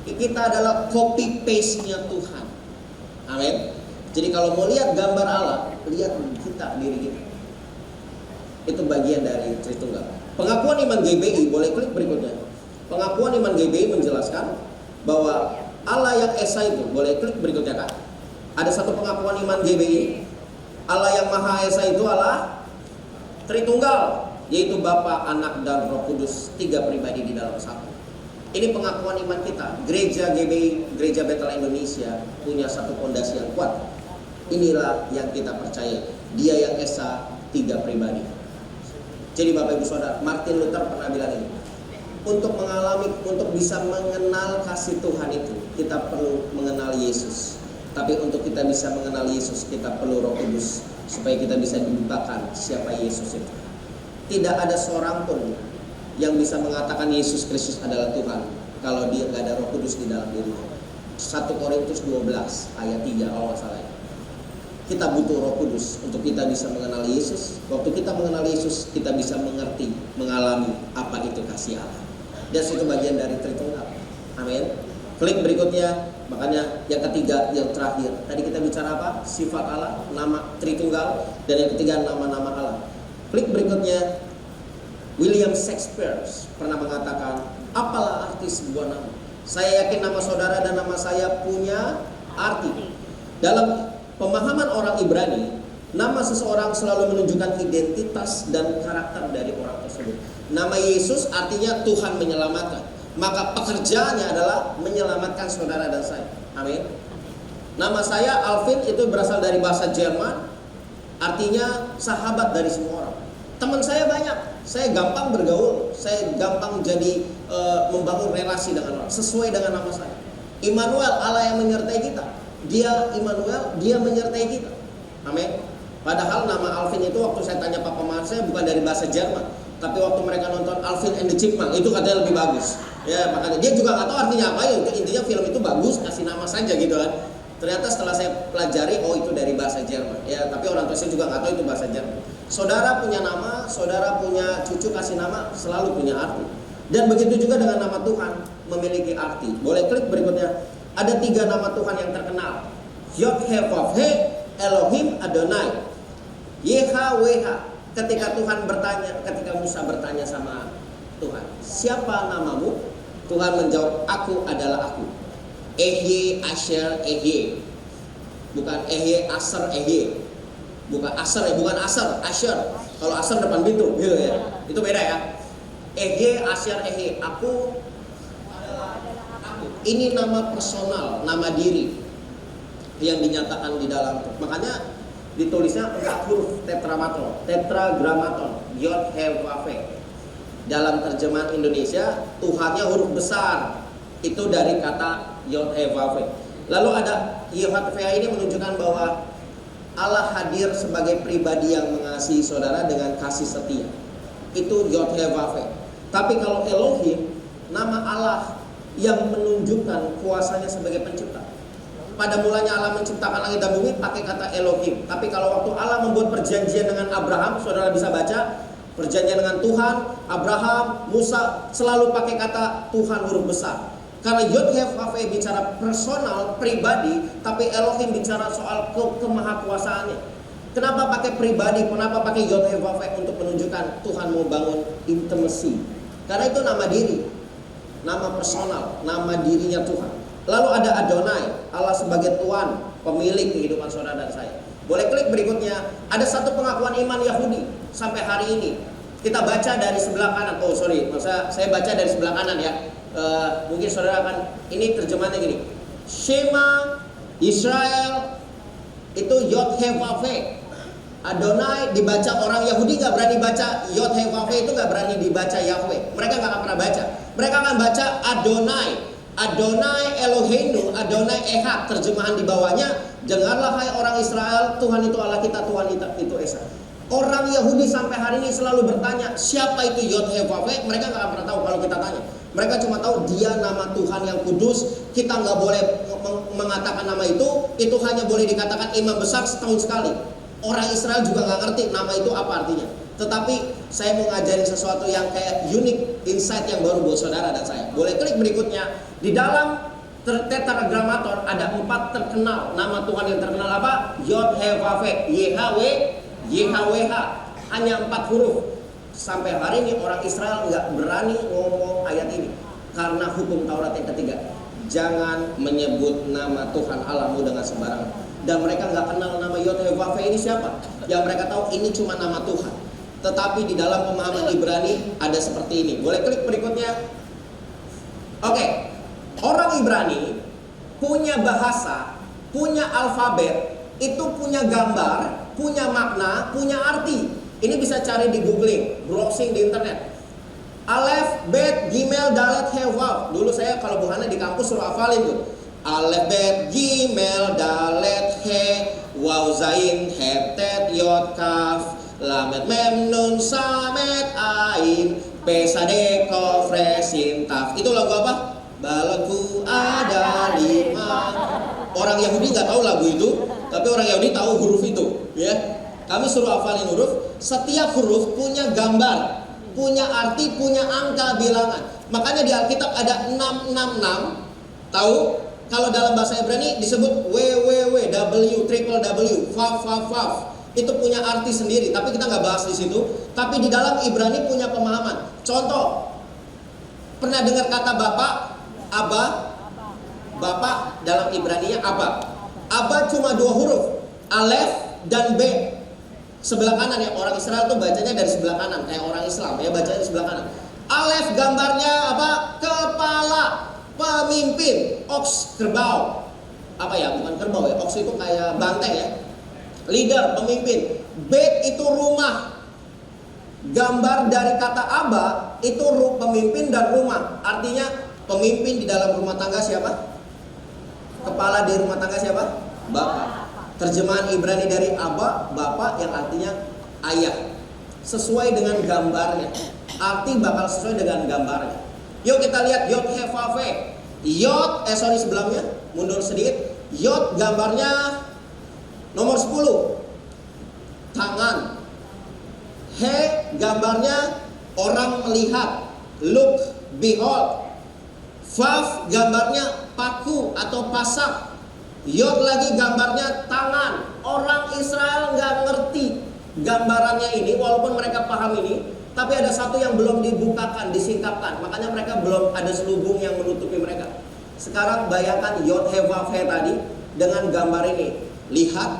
Kita adalah copy paste-nya Tuhan. Amin. Jadi kalau mau lihat gambar Allah, lihat kita, diri kita. Itu bagian dari Tritunggal. Pengakuan iman GBI, boleh klik berikutnya. Pengakuan iman GBI menjelaskan bahwa Allah yang Esa itu, boleh klik berikutnya Kak. Ada satu pengakuan iman GBI, Allah yang Maha Esa itu Allah Tritunggal, yaitu Bapa, Anak, dan Roh Kudus, 3 pribadi di dalam satu. Ini pengakuan iman kita. Gereja GBI, Gereja Betel Indonesia punya satu fondasi yang kuat. Inilah yang kita percaya. Dia yang esa, tiga pribadi. Jadi Bapak Ibu Saudara, Martin Luther pernah bilang ini. Untuk bisa mengenal kasih Tuhan itu, kita perlu mengenal Yesus. Tapi untuk kita bisa mengenal Yesus, kita perlu Roh Kudus supaya kita bisa dibukakan siapa Yesus itu. Tidak ada seorang pun yang bisa mengatakan Yesus Kristus adalah Tuhan kalau dia nggak ada Roh Kudus di dalam dirinya. 1 Korintus 12 ayat 3 kalau nggak salah. Kita butuh Roh Kudus untuk kita bisa mengenal Yesus. Waktu kita mengenal Yesus, kita bisa mengerti, mengalami apa itu kasih Allah. Dan itu bagian dari Tritunggal. Amin. Klik berikutnya. Makanya yang ketiga, yang terakhir. Tadi kita bicara apa? Sifat Allah, nama Tritunggal. Dan yang ketiga, nama-nama Allah. Klik berikutnya. William Shakespeare pernah mengatakan, apalah arti sebuah nama? Saya yakin nama saudara dan nama saya punya arti. Dalam pemahaman orang Ibrani, nama seseorang selalu menunjukkan identitas dan karakter dari orang tersebut. Nama Yesus artinya Tuhan menyelamatkan. Maka pekerjaannya adalah menyelamatkan saudara dan saya. Amin. Nama saya Alvin itu berasal dari bahasa Jerman, artinya sahabat dari semua orang. Teman saya banyak, saya gampang bergaul, saya gampang jadi membangun relasi dengan orang sesuai dengan nama saya. Immanuel, Allah yang menyertai kita. Dia Immanuel, dia menyertai kita. Amin. Padahal nama Alvin itu waktu saya tanya papa mama saya bukan dari bahasa Jerman, tapi waktu mereka nonton Alvin and the Chipmunk itu katanya lebih bagus. Ya, makanya dia juga nggak tahu artinya apa ya. Intinya film itu bagus, kasih nama saja gitu kan. Ternyata setelah saya pelajari, oh itu dari bahasa Jerman. Ya, tapi orang tua saya juga nggak tahu itu bahasa Jerman. Saudara punya nama, saudara punya cucu kasih nama, selalu punya arti. Dan begitu juga dengan nama Tuhan memiliki arti. Boleh klik berikutnya. Ada 3 nama Tuhan yang terkenal. Yod-Heh-Vav-He, Elohim, Adonai. YHWH. Ketika Tuhan bertanya, ketika Musa bertanya sama Tuhan, siapa namamu? Tuhan menjawab, aku adalah aku. Ehye, Asher, Ehye. Bukan Ehye, Asher, Ehye. Bukan Asher, bukan Asher, Asher. Kalau Asher depan pintu, gitu ya. Itu beda ya. Ehye, Asher, Ehye. Aku adalah aku. Ini nama personal, nama diri yang dinyatakan di dalam. Makanya ditulisnya 4 huruf tetragrammaton, Yod He Vav He. Dalam terjemahan Indonesia, Tuhannya huruf besar. Itu dari kata Yod He Vav He. Lalu ada YHWH ini menunjukkan bahwa Allah hadir sebagai pribadi yang mengasihi saudara dengan kasih setia. Itu Yod He Vav He. Tapi kalau Elohim, nama Allah yang menunjukkan kuasanya sebagai pencipta. Pada mulanya Allah menciptakan langit dan bumi pakai kata Elohim. Tapi kalau waktu Allah membuat perjanjian dengan Abraham, saudara bisa baca perjanjian dengan Tuhan, Abraham, Musa selalu pakai kata Tuhan huruf besar. Karena Yod-Heh-Vav bicara personal, pribadi, tapi Elohim bicara soal kemahakuasaannya. Kenapa pakai pribadi? Kenapa pakai Yod-Heh-Vav untuk menunjukkan Tuhan mau bangun intimacy? Karena itu nama diri, nama personal, nama dirinya Tuhan. Lalu ada Adonai, Allah sebagai Tuhan, pemilik kehidupan saudara dan saya. Boleh klik berikutnya. Ada satu pengakuan iman Yahudi sampai hari ini. Kita baca dari sebelah kanan. Oh sorry, masa saya baca dari sebelah kanan ya. Mungkin saudara akan, ini terjemahannya gini. Shema Israel itu Yod-Heh-Vav. Adonai dibaca orang Yahudi nggak berani baca Yod-Heh-Vav itu, nggak berani dibaca Yahweh. Mereka nggak akan pernah baca. Mereka akan baca Adonai. Adonai Eloheinu, Adonai Ehad. Terjemahan di bawahnya, dengarlah hai orang Israel, Tuhan itu Allah kita, Tuhan itu Esa. Orang Yahudi sampai hari ini selalu bertanya, siapa itu Yod-Heh-Vav? Mereka nggak akan pernah tahu kalau kita tanya. Mereka cuma tahu dia nama Tuhan yang kudus. Kita nggak boleh mengatakan nama itu hanya boleh dikatakan imam besar setahun sekali. Orang Israel juga nggak ngerti nama itu apa artinya. Tetapi saya mau ngajarin sesuatu yang kayak unik, insight yang baru buat saudara dan saya. Boleh klik berikutnya. Di dalam tetragrammaton ada 4 terkenal nama Tuhan yang terkenal apa? Yod-Heh-Vav, YHWH. Hanya 4 huruf. Sampai hari ini orang Israel nggak berani ngomong ayat ini karena hukum Taurat yang ketiga. Jangan menyebut nama Tuhan Allahmu dengan sembarangan. Dan mereka nggak kenal nama Yod-Heh-Vav ini siapa. Yang mereka tahu ini cuma nama Tuhan. Tetapi di dalam pemahaman Ibrani ada seperti ini. Boleh klik berikutnya. Oke, orang Ibrani punya bahasa, punya alfabet, itu punya gambar, punya makna, punya arti. Ini bisa cari di googling, browsing di internet. Alef, Bet, Gimel, Dalet, He, Waw. Dulu saya kalau Bu Hana di kampus suruh hafalin tuh. Alef, Bet, Gimel, Dalet, He, Waw, Zain, He, Tet, Yod, Kaf, Lamet, Mem, Nun, Samet, Ain, Pesade, Kof, Re, Sin, Taf. Itu lagu apa? Balegu ada 5. Orang Yahudi nggak tahu lagu itu, tapi orang Yahudi tahu huruf itu, ya. Kami suruh hafalin huruf. Setiap huruf punya gambar, punya arti, punya angka bilangan. Makanya di Alkitab ada 666. Tahu? Kalau dalam bahasa Ibrani disebut WWW, W, Vav. Itu punya arti sendiri, tapi kita nggak bahas di situ. Tapi di dalam Ibrani punya pemahaman. Contoh, pernah dengar kata bapak, Aba? Bapak dalam Ibraninya Aba. Aba cuma 2 huruf, Alef dan B. Sebelah kanan ya, orang Israel tuh bacanya dari sebelah kanan, kayak orang Islam ya bacanya di sebelah kanan. Alef gambarnya apa? Kepala, pemimpin, ox, kerbau. Apa ya? Bukan kerbau ya, ox itu kayak banteng ya. Leader, pemimpin. Bet itu rumah. Gambar dari kata Aba itu pemimpin dan rumah. Artinya pemimpin di dalam rumah tangga siapa? Kepala di rumah tangga siapa? Bapak. Terjemahan Ibrani dari Aba, bapak, yang artinya ayah. Sesuai dengan gambarnya. Arti bakal sesuai dengan gambarnya. Yuk kita lihat Yod, He, Vav, Ve. Yod, sebelumnya mundur sedikit. Yod gambarnya nomor 10, tangan. He gambarnya orang melihat, look, behold. Vav gambarnya paku atau pasak. Yod lagi gambarnya tangan. Orang Israel nggak ngerti gambarannya ini, walaupun mereka paham ini, tapi ada satu yang belum dibukakan, disingkapkan. Makanya mereka belum ada selubung yang menutupi mereka. Sekarang bayangkan Yod, He, Vav, He tadi dengan gambar ini. Lihat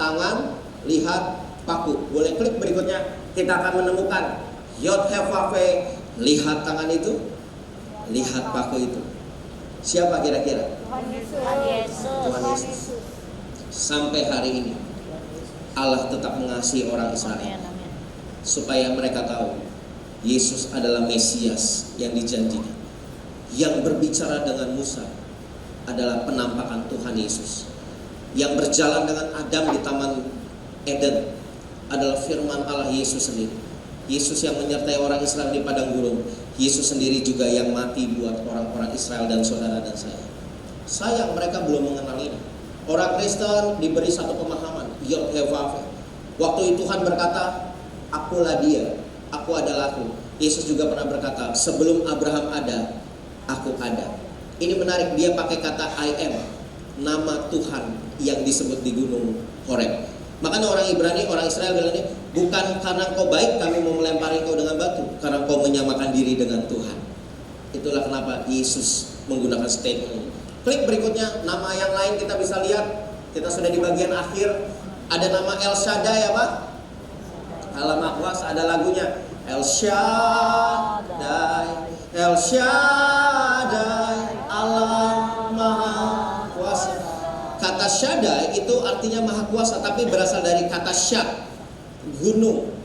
tangan, lihat paku. Boleh klik berikutnya, kita akan menemukan Yod, He, Vav, He. Lihat tangan itu, lihat paku itu. Siapa kira-kira? Tuhan Yesus. Tuhan Yesus. Sampai hari ini Allah tetap mengasihi orang Israel supaya mereka tahu Yesus adalah Mesias yang dijanjikan. Yang berbicara dengan Musa adalah penampakan Tuhan Yesus. Yang berjalan dengan Adam di Taman Eden adalah firman Allah Yesus sendiri. Yesus yang menyertai orang Israel di padang gurun. Yesus sendiri juga yang mati buat orang-orang Israel dan saudara dan saya. Sayang mereka belum mengenal ini. Orang Kristen diberi satu pemahaman, Yod, He, Vav, Ve. Waktu Tuhan berkata, akulah dia, aku adalah aku. Yesus juga pernah berkata, sebelum Abraham ada, aku ada. Ini menarik, dia pakai kata I am, nama Tuhan yang disebut di gunung Horeb. Makanya orang Ibrani, orang Israel bilang ini, bukan karena kau baik kami mau melempari kau dengan batu, karena kau menyamakan diri dengan Tuhan. Itulah kenapa Yesus menggunakan statement ini. Klik berikutnya, nama yang lain kita bisa lihat. Kita sudah di bagian akhir. Ada nama El Shaddai apa? Allah Maha Kuasa, ada lagunya. El Shaddai, El Shaddai, Allah Maha Kuasa. Kata Shaddai itu artinya Maha Kuasa, tapi berasal dari kata Shad, gunung.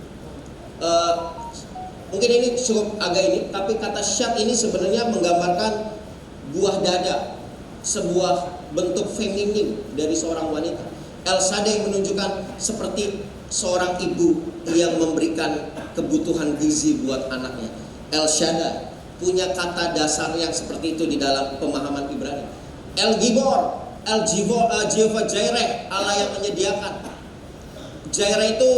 Mungkin ini cukup agak ini, tapi kata Shad ini sebenarnya menggambarkan buah dada, sebuah bentuk feminim dari seorang wanita. El Shaddai menunjukkan seperti seorang ibu yang memberikan kebutuhan gizi buat anaknya. El Shaddai punya kata dasar yang seperti itu di dalam pemahaman Ibrani. El Gibor, Jehovah Jireh, Allah yang menyediakan. Jireh itu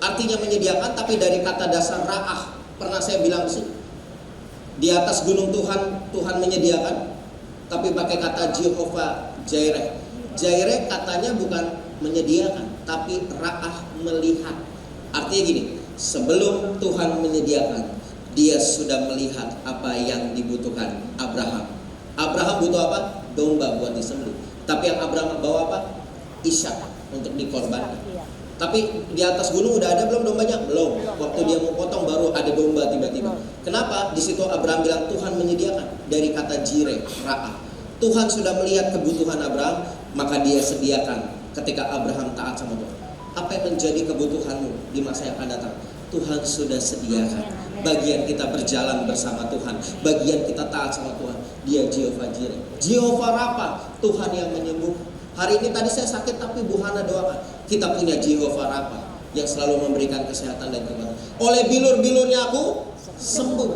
artinya menyediakan, tapi dari kata dasar ra'ah. Pernah saya bilang sih, di atas gunung Tuhan menyediakan, tapi pakai kata Jehovah Jireh. Jireh katanya bukan menyediakan, tapi ra'ah, melihat. Artinya gini, sebelum Tuhan menyediakan, dia sudah melihat apa yang dibutuhkan Abraham. Abraham butuh apa? Domba buat disembelih. Tapi yang Abraham bawa apa? Ishak untuk dikorbankan. Tapi di atas gunung udah ada belum dombanya? Belum. Waktu dia mau potong baru ada domba tiba-tiba. Kenapa? Di situ Abraham bilang Tuhan menyediakan, dari kata jireh, ra'ah. Tuhan sudah melihat kebutuhan Abraham, maka dia sediakan ketika Abraham taat sama Tuhan. Apa yang menjadi kebutuhanmu di masa yang akan datang? Tuhan sudah sediakan. Bagian kita berjalan bersama Tuhan, bagian kita taat sama Tuhan. Dia Jehovah Jireh, Jehovah Rafa, Tuhan yang menyembuhkan. Hari ini tadi saya sakit tapi Bu Hana doakan. Kita punya Jehovah Rafa yang selalu memberikan kesehatan dan kekuatan. Oleh bilur-bilurnya aku sembuh.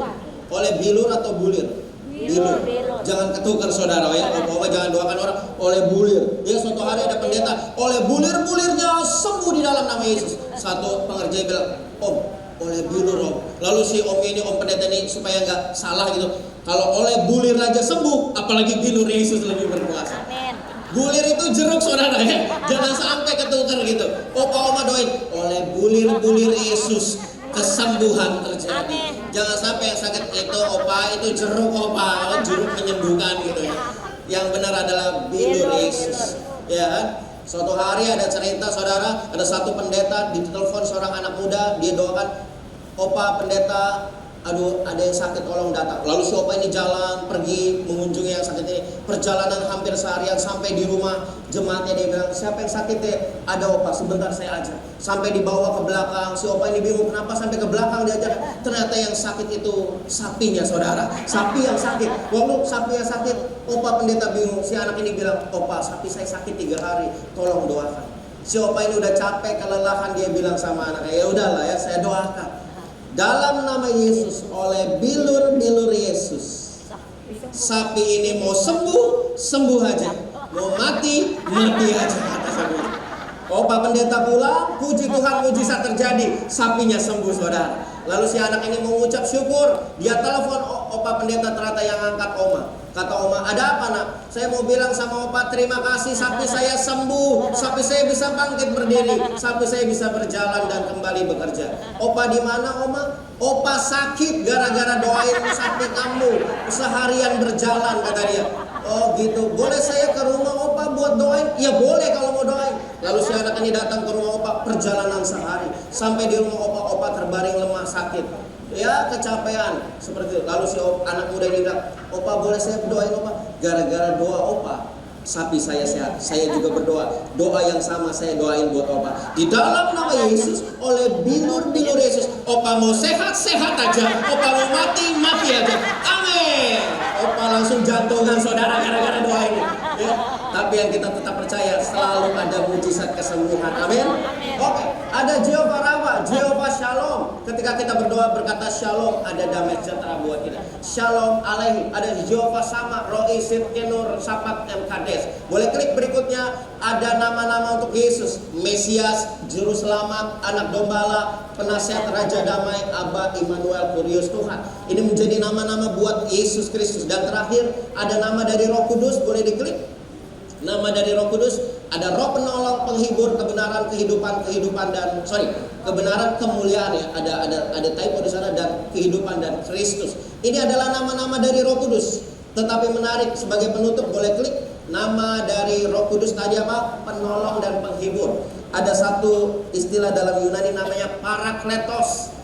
Oleh bilur atau bulir? Bilur. Jangan ketukar saudara ya. Bapak jangan doakan orang oleh bulir. Ya suatu hari ada pendeta, oleh bulir-bulirnya sembuh di dalam nama Yesus. Satu pengerja bilang, Om, oleh bilur Om. Lalu si Om ini, Om pendeta ini supaya nggak salah gitu. Kalau oleh bulir aja sembuh, apalagi bilur Yesus lebih berkuasa. Amin. Bulir itu jeruk saudara ya. Jangan sampai ketukar gitu. Opa oma doain oleh bulir-bulir Yesus kesembuhan terjadi. Amin. Jangan sampai yang sakit itu opa itu jeruk opa, jeruk menyembuhkan gitu ya. Yang benar adalah bilur Yesus. Ya kan? Suatu hari ada cerita saudara, ada satu pendeta ditelepon seorang anak muda, dia doakan, opa pendeta, aduh ada yang sakit tolong datang. Lalu si opa ini jalan pergi mengunjungi yang sakit ini. Perjalanan hampir seharian sampai di rumah jemaatnya, dia bilang siapa yang sakit ya? Ada opa, sebentar saya ajar. Sampai dibawa ke belakang, si opa ini bingung kenapa sampai ke belakang diajar. Ternyata yang sakit itu sapinya saudara, sapi yang sakit. Waktu sapi yang sakit, opa pendeta bingung. Si anak ini bilang, opa sapi saya sakit 3 hari, tolong doakan. Si opa ini udah capek kelelahan, dia bilang sama anaknya, ya udahlah ya saya doakan. Dalam nama Yesus, oleh bilur-bilur Yesus, sapi ini mau sembuh, sembuh aja. Mau mati, mati aja kata sapi. Opa pendeta pulang, puji Tuhan mujizat terjadi, sapinya sembuh saudara. Lalu si anak ini mengucap syukur, dia telepon opa pendeta, ternyata yang angkat oma. Kata oma, ada apa nak? Saya mau bilang sama opa terima kasih, sapi saya sembuh, sapi saya bisa bangkit berdiri, sapi saya bisa berjalan dan kembali bekerja. Opa di mana oma? Opa sakit gara-gara doain sapi kamu, seharian berjalan kata dia. Oh gitu, boleh saya ke rumah opa buat doain? Ya boleh kalau mau doain. Lalu si anak ini datang ke rumah opa, perjalanan sehari. Sampai di rumah opa, opa terbaring lemah sakit. Ya kecapean seperti itu. Lalu si anak muda ini bilang, opa boleh saya doain opa? Gara-gara doa opa, sapi saya sehat. Saya juga berdoa, doa yang sama saya doain buat opa. Di dalam nama Yesus, oleh bilur-bilur Yesus, opa mau sehat-sehat aja, opa mau mati-mati aja. Amin. Opa langsung jantungan saudara gara-gara doa ini ya. Tapi yang kita tetap percaya selalu ada mujizat kesembuhan. Amin. Oke, ada Jehovah Rafa, Jehovah Shalom. Ketika kita berdoa berkata Shalom, ada damai sejahtera buat kita. Shalom Alehi, ada Jehovah Sama, Roi Sitkenur, Sapat Mkades. Boleh klik berikutnya, ada nama-nama untuk Yesus, Mesias, Juru Selamat, Anak Dombala, Penasihat Raja Damai, Aba Immanuel, Kurios Tuhan. Ini menjadi nama-nama buat Yesus Kristus. Dan terakhir ada nama dari Roh Kudus, boleh diklik. Nama dari Roh Kudus ada Roh Penolong, Penghibur, Kebenaran, Kehidupan dan kebenaran, kemuliaan ya. Ada typo di sana, dan kehidupan dan Kristus. Ini adalah nama-nama dari Roh Kudus. Tetapi menarik sebagai penutup boleh klik nama dari Roh Kudus tadi apa? Penolong dan Penghibur. Ada satu istilah dalam Yunani namanya Parakletos.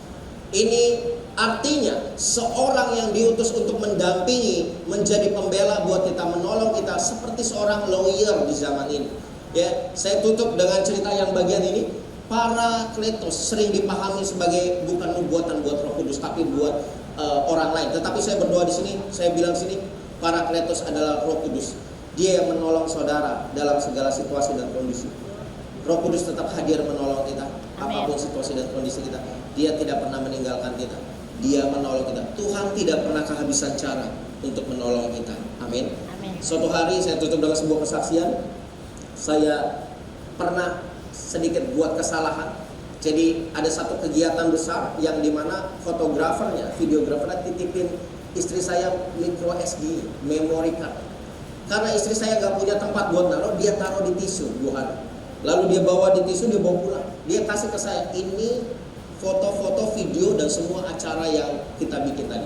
Ini artinya seorang yang diutus untuk mendampingi, menjadi pembela buat kita, menolong kita, seperti seorang lawyer di zaman ini. Ya, saya tutup dengan cerita yang bagian ini. Parakletos sering dipahami sebagai bukan buatan buat Roh Kudus, tapi buat orang lain. Tetapi saya berdoa di sini, saya bilang sini, Parakletos adalah Roh Kudus. Dia yang menolong saudara dalam segala situasi dan kondisi. Roh Kudus tetap hadir menolong kita, apapun situasi dan kondisi kita. Dia tidak pernah meninggalkan kita. Dia menolong kita. Tuhan tidak pernah kehabisan cara untuk menolong kita. Amin. Suatu hari saya tutup dengan sebuah kesaksian. Saya pernah sedikit buat kesalahan. Jadi ada satu kegiatan besar yang dimana fotografernya, videografernya titipin istri saya micro SD, memory card. Karena istri saya nggak punya tempat buat naruh, dia taruh di tisu 2 hari. Lalu dia bawa di tisu, dia bawa pulang. Dia kasih ke saya, ini foto-foto, video, dan semua acara yang kita bikin tadi.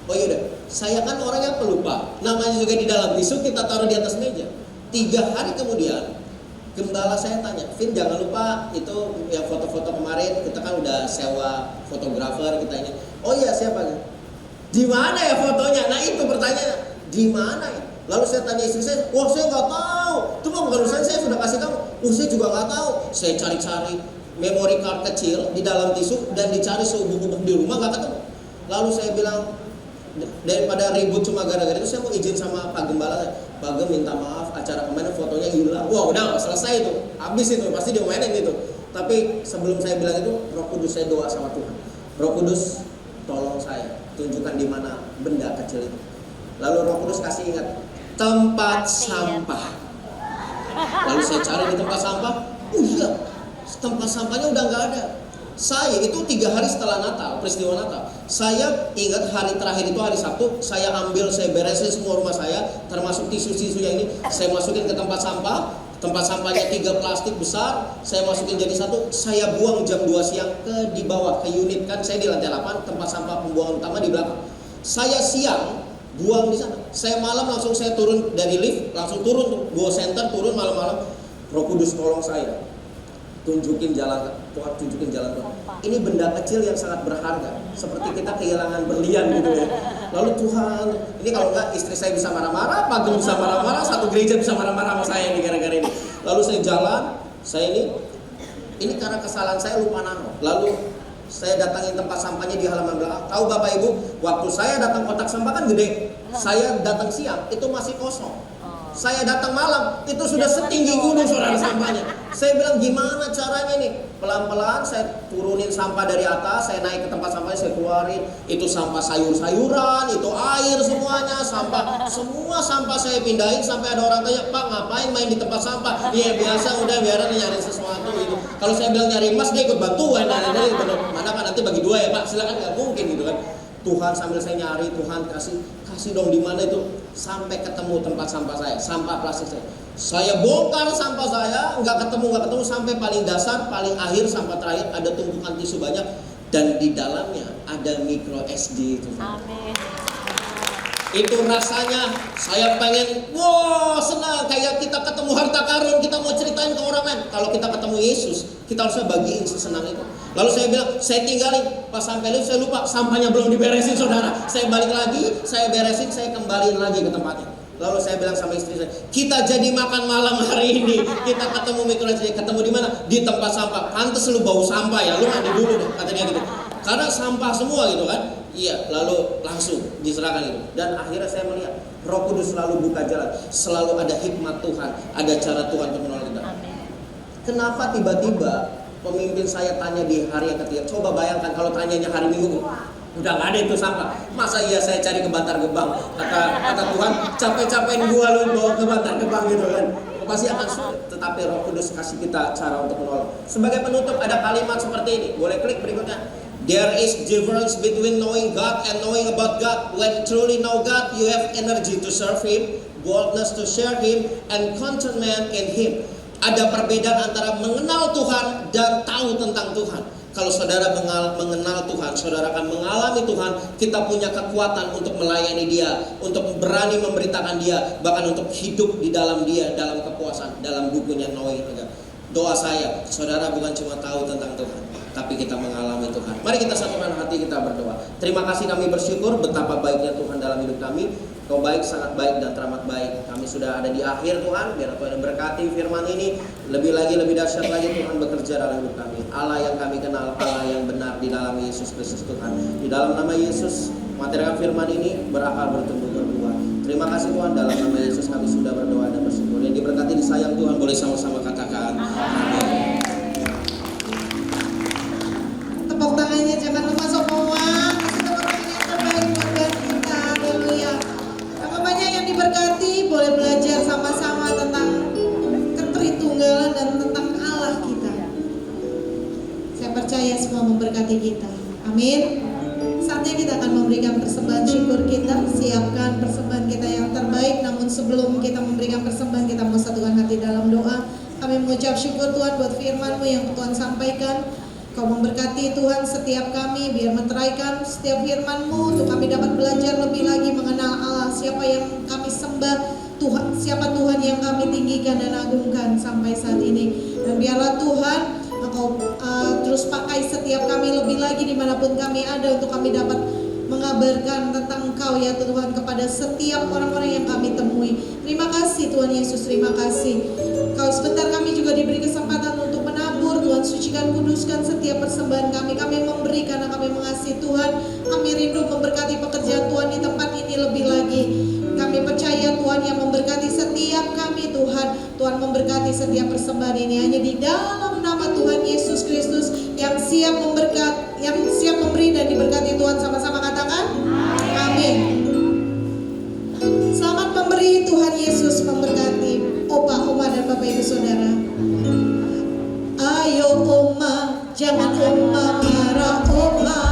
Oh yaudah, saya kan orang yang pelupa. Namanya juga di dalam tisu, kita taruh di atas meja. 3 hari kemudian, Gembala saya tanya, Vin jangan lupa itu yang foto-foto kemarin kita kan udah sewa fotografer kita ini. Oh iya siapa? Di mana ya fotonya? Nah itu pertanyaannya, di mana ya? Lalu saya tanya istri saya, wah saya nggak tahu. Itu mah bukan urusan saya, sudah kasih kamu. Saya juga nggak tahu. Saya cari-cari memory card kecil di dalam tisu dan dicari seubuk-ubuk di rumah nggak ketemu. Lalu saya bilang, daripada ribut cuma gara-gara itu saya mau izin sama Pak Gembala, Pak Gem minta maaf acara kemarin fotonya hilang. Wah udah selesai itu, habis itu pasti dia mainin gitu. Tapi sebelum saya bilang itu, Roh Kudus saya doa sama Tuhan. Roh Kudus tolong saya tunjukkan di mana benda kecil itu. Lalu Roh Kudus kasih ingat tempat sampah. Lalu saya cari di tempat sampah, iya tempat sampahnya udah nggak ada. Saya itu 3 hari setelah Natal, peristiwa Natal, saya ingat hari terakhir itu hari Sabtu, saya ambil, saya beresin semua rumah saya, termasuk tisu-tisu yang ini, saya masukin ke tempat sampah. Tempat sampahnya 3 plastik besar, saya masukin jadi satu, saya buang jam 2 siang ke di bawah, ke unit, kan saya di lantai 8, tempat sampah pembuangan utama di belakang. Saya siang buang di sana, saya malam langsung saya turun dari lift, langsung turun, bawa center, turun malam-malam. Roh Kudus tolong saya, tunjukin jalan Tuhan, tunjukin jalan Tuhan. Ini benda kecil yang sangat berharga, seperti kita kehilangan berlian gitu ya. Lalu Tuhan, ini kalau enggak istri saya bisa marah-marah, Pak Gem bisa marah-marah, satu gereja bisa marah-marah sama saya ini gara-gara ini. Lalu saya jalan, saya ini karena kesalahan saya lupa naruh. Lalu saya datangin tempat sampahnya di halaman belakang. Tahu Bapak Ibu, waktu saya datang kotak sampah kan gede. Saya datang siang, itu masih kosong. Saya datang malam, itu sudah setinggi gunung saudara sampahnya. Saya bilang gimana caranya nih? Pelan-pelan saya turunin sampah dari atas, saya naik ke tempat sampahnya, saya keluarin. Itu sampah sayur-sayuran, itu air semuanya, sampah. Semua sampah saya pindahin sampai ada orang tanya, Pak ngapain main di tempat sampah? Iya biasa, udah biaran nyari sesuatu gitu. Kalau saya bilang nyari emas, dia ikut bantuan. Mana Pak nanti bagi 2 ya Pak, silakan, nggak mungkin gitu kan. Tuhan sambil saya nyari, Tuhan kasih dong di mana itu, sampai ketemu tempat sampah saya, sampah plastik saya. Saya bongkar sampah saya, nggak ketemu sampai paling dasar, paling akhir sampah terakhir ada tumpukan tisu banyak dan di dalamnya ada micro SD itu. Amin. Itu rasanya saya pengen, wow senang, kayak kita ketemu harta karun, kita mau ceritain ke orang lain. Kalau kita ketemu Yesus, kita harusnya bagiin sesenang itu. Lalu saya bilang, saya tinggalin, pas sampai lift saya lupa, sampahnya belum diberesin saudara. Saya balik lagi, saya beresin, saya kembaliin lagi ke tempatnya. Lalu saya bilang sama istri saya, kita jadi makan malam hari ini. Kita ketemu mikro SD, ketemu di mana? Di tempat sampah. Pantes lu bau sampah ya, lu mandi dulu deh, kata dia gitu. Karena sampah semua gitu kan. Iya, lalu langsung diserahkan itu. Dan akhirnya saya melihat Roh Kudus selalu buka jalan, selalu ada hikmat Tuhan, ada cara Tuhan untuk menolong kita. Kenapa tiba-tiba pemimpin saya tanya di hari yang ketiga? Coba bayangkan kalau tanyanya hari Minggu, udah nggak ada itu sampah. Masa iya saya cari ke Bantar Gebang? Kata Tuhan, capek-capekin gua lu bawa ke Bantar Gebang gitu kan? Pasti akan sulit. Tetapi Roh Kudus kasih kita cara untuk menolong. Sebagai penutup ada kalimat seperti ini. Boleh klik berikutnya. There is difference between knowing God and knowing about God. When you truly know God, you have energy to serve Him, boldness to share Him, and contentment in Him. Ada perbedaan antara mengenal Tuhan dan tahu tentang Tuhan. Kalau saudara mengenal Tuhan, saudara akan mengalami Tuhan. Kita punya kekuatan untuk melayani Dia, untuk berani memberitakan Dia, bahkan untuk hidup di dalam Dia, dalam kepuasan, dalam bukunya Knowing God. Doa saya, saudara bukan cuma tahu tentang Tuhan, tapi kita mengalami Tuhan. Mari kita satukan hati, kita berdoa. Terima kasih, kami bersyukur betapa baiknya Tuhan dalam hidup kami. Kau baik, sangat baik dan teramat baik. Kami sudah ada di akhir Tuhan. Biar Tuhan berkati firman ini. Lebih lagi, lebih dahsyat lagi Tuhan bekerja dalam hidup kami. Allah yang kami kenal, Allah yang benar di dalam Yesus Kristus Tuhan. Di dalam nama Yesus, materikan firman ini berakar, bertumbuh, berbuah. Terima kasih Tuhan, dalam nama Yesus kami sudah berdoa dan bersyukur. Yang diberkati, disayang Tuhan, boleh sama-sama katakan amin. Tepuk tangannya jangan lupa semua. Kasih tepuk tangan yang terbaik buat kita. Haleluya. Banyak yang diberkati, boleh belajar sama-sama tentang ketritunggalan dan tentang Allah kita. Saya percaya semua memberkati kita. Amin. Saatnya kita akan memberikan persembahan syukur kita. Siapkan persembahan kita yang terbaik. Namun sebelum kita memberikan persembahan, kita mau satukan hati dalam doa. Kami mengucap syukur Tuhan buat firman-Mu yang Tuhan sampaikan. Kau memberkati Tuhan setiap kami, biar meteraikan setiap firman-Mu untuk kami dapat belajar lebih lagi mengenal Allah, siapa yang kami sembah, Tuhan, siapa Tuhan yang kami tinggikan dan agungkan sampai saat ini. Dan biarlah Tuhan Engkau terus pakai setiap kami lebih lagi dimanapun kami ada, untuk kami dapat mengabarkan tentang Engkau ya Tuhan kepada setiap orang-orang yang kami temui. Terima kasih Tuhan Yesus, terima kasih. Kau sebentar kami juga diberi kesempatan untuk menabur. Tuhan sucikan, kuduskan setiap persembahan kami. Kami memberi karena kami mengasihi Tuhan. Kami rindu memberkati pekerjaan Tuhan di tempat ini lebih lagi. Kami percaya Tuhan yang memberkati setiap kami Tuhan. Tuhan memberkati setiap persembahan ini hanya di dalam nama Tuhan Yesus Kristus yang siap memberkati, yang siap memberi dan diberkati Tuhan. Sama-sama katakan amin. Selamat memberi, Tuhan Yesus memberkati Opa, Oma dan Bapak Ibu Saudara. Ayo Oma, jangan Oma marah Oma.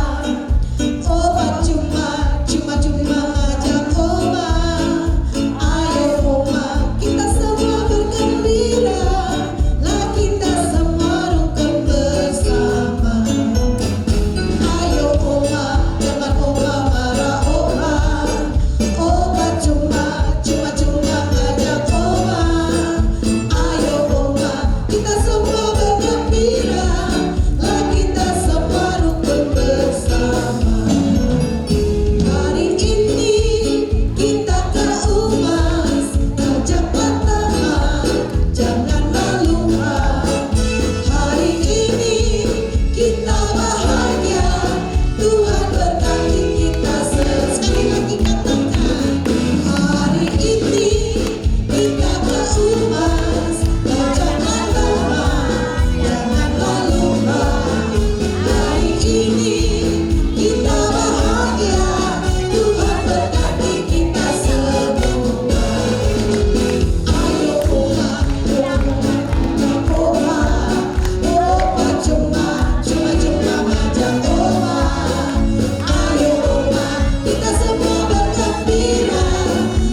Oma cuma ngajak Oma. Ayo Oma, kita semua bergembira, lah kita semua rukun bersama. Ayo Oma, jangan Oma marah Oma. Oma cuma ngajak Oma. Ayo Oma, kita semua bergembira, lah kita semua rukun bersama. Hari ini kita ke Umas, ajaklah teman, janganlah lupa. Hari ini kita bahagia, Tuhan berkati kita sekali lagi katakan. Hari ini kita ke Umas, ajaklah teman, janganlah lupa. Hari ini kita bahagia, Tuhan berkati kita semua. Ayo Oma, Oma cuma ngajak Oma. Ayo Oma, kita semua bergembira,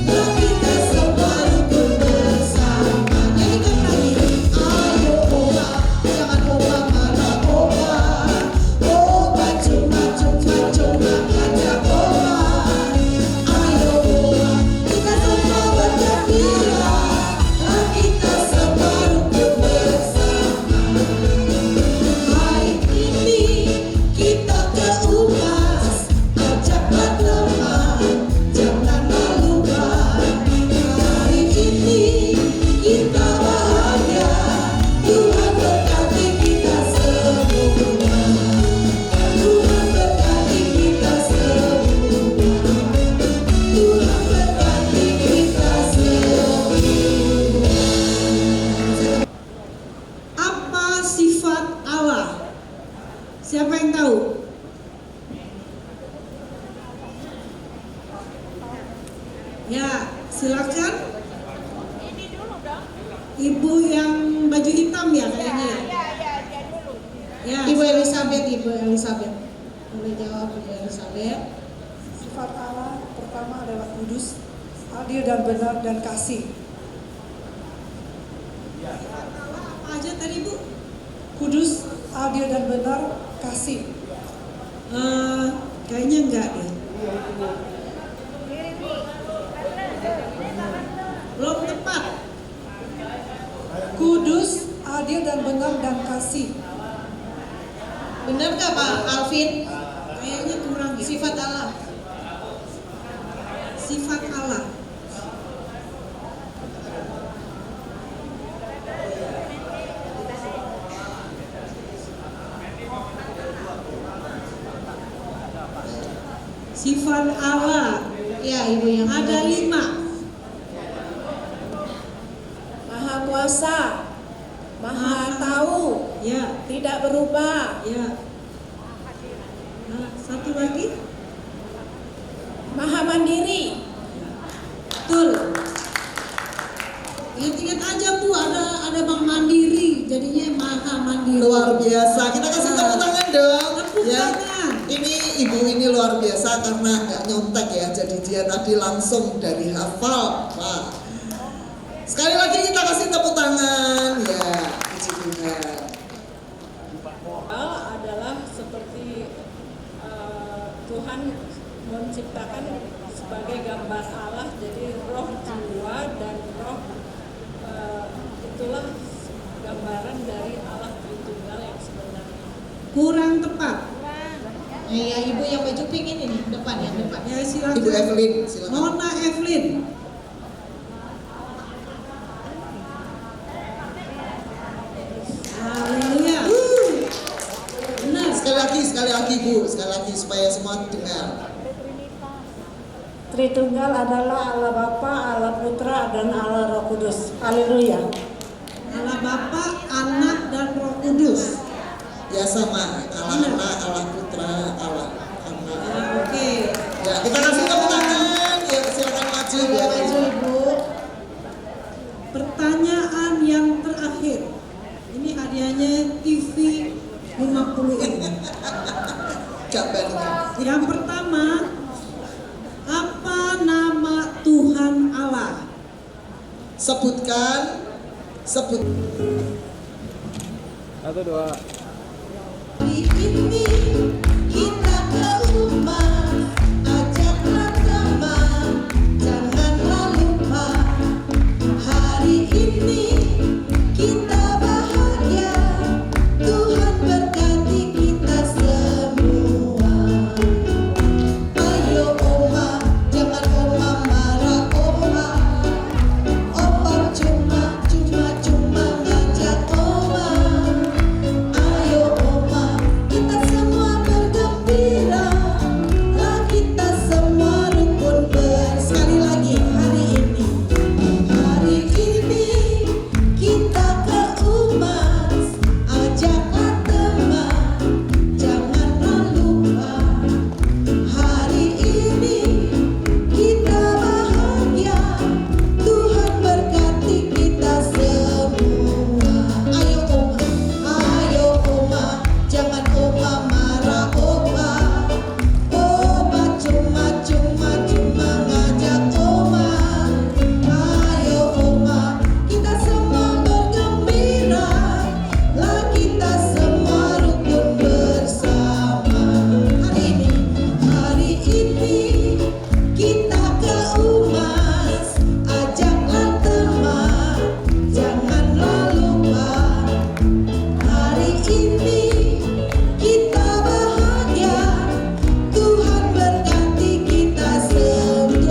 lah kita semua rukun bersama. Nyanyikan lagi. Ayo Oma, jangan Oma marah Oma. Oma cuma ngajak Oma. Ayo Oma, kita semua bergembira, lah kita semua rukun bersama. Hari ini kita ke Umas, ajaklah teman, janganlah lupa. Hari ini kita bahagia, Tuhan berkati kita semua. Tuhan berkati kita semua. Tuhan berkati kita semua. Apa sifat Allah? Siapa yang tahu? Ya, silakan. Ibu yang baju hitam ya kayaknya. Ya, Ibu Elizabeth. Boleh jawab Ibu Elizabeth. Sifat Allah pertama adalah kudus, adil dan benar dan kasih. Sifat Allah apa aja tadi Bu? Kudus, adil dan benar, kasih. Kayaknya enggak deh. Belum tepat. Kudus, adil dan benar dan kasih. Benar nggak Pak Alvin? Kayaknya kurang. Sifat Allah. Sifat Allah. Sifat Allah. Ya Ibu yang ada 5. Maha kuasa, maha tahu, Ya, tidak berubah, ya. Nah, satu lagi. maha mandiri, Betul. Ingat-ingat aja Bu, ada Bang Mandiri, jadinya Maha Mandiri. Luar biasa. Kita kasih tepuk tangan dong. Tepuk Ya. tangan. Ini ibu ini luar biasa karena nggak nyontek ya. Jadi dia tadi langsung dari hafal. Wah. Sekali lagi kita kasih tepuk tangan. Ya, puji Tuhan. Allah adalah seperti Tuhan menciptakan sebagai gambar Allah, jadi roh, jiwa, dan tepat? Ya, ibu yang baju pink ini nih, depan ya, depan. Ya silakan. Ibu Evelyn, silakan. Mona Evelyn. Haleluya. Benar. Sekali lagi Bu, sekali lagi supaya semua dengar. Tritunggal adalah Allah Bapa, Allah Putra, dan Allah Roh Kudus. Haleluya. Allah Bapa, Anak, dan Roh Kudus. Ya sama, Allah Anak, Allah Putra, Allah Anak. Oke. Ya, kita kasih tepuk tangan. Ya, silakan maju Bu. Ya, maju ibu. Pertanyaan yang terakhir. Ini hadiahnya TV 50 inch. Gambar. Yang pertama, apa nama Tuhan Allah? Sebut. Hari ini kita ke rumah, ajaklah teman, janganlah lupa. Hari ini kita bahagia, Tuhan berkati kita semua. Ayo oma, jangan oma marah oma. Opa cuma ngajak oma. Ayo oma, kita semua bergembira, lah kita semua rukun sekali lagi hari ini kita ke umas, ajaklah teman, janganlah lupa. Hari ini kita bahagia, Tuhan berkati kita semua. Ayo oma, jangan oma marah oma. Oma cuma ngajak oma. Ayo oma, kita semua bergembira, lah kita semua rukun bersama. Hari ini kita ke umas, ajaklah teman, janganlah lupa. Hari ini kita bahagia, Tuhan berkati kita semua.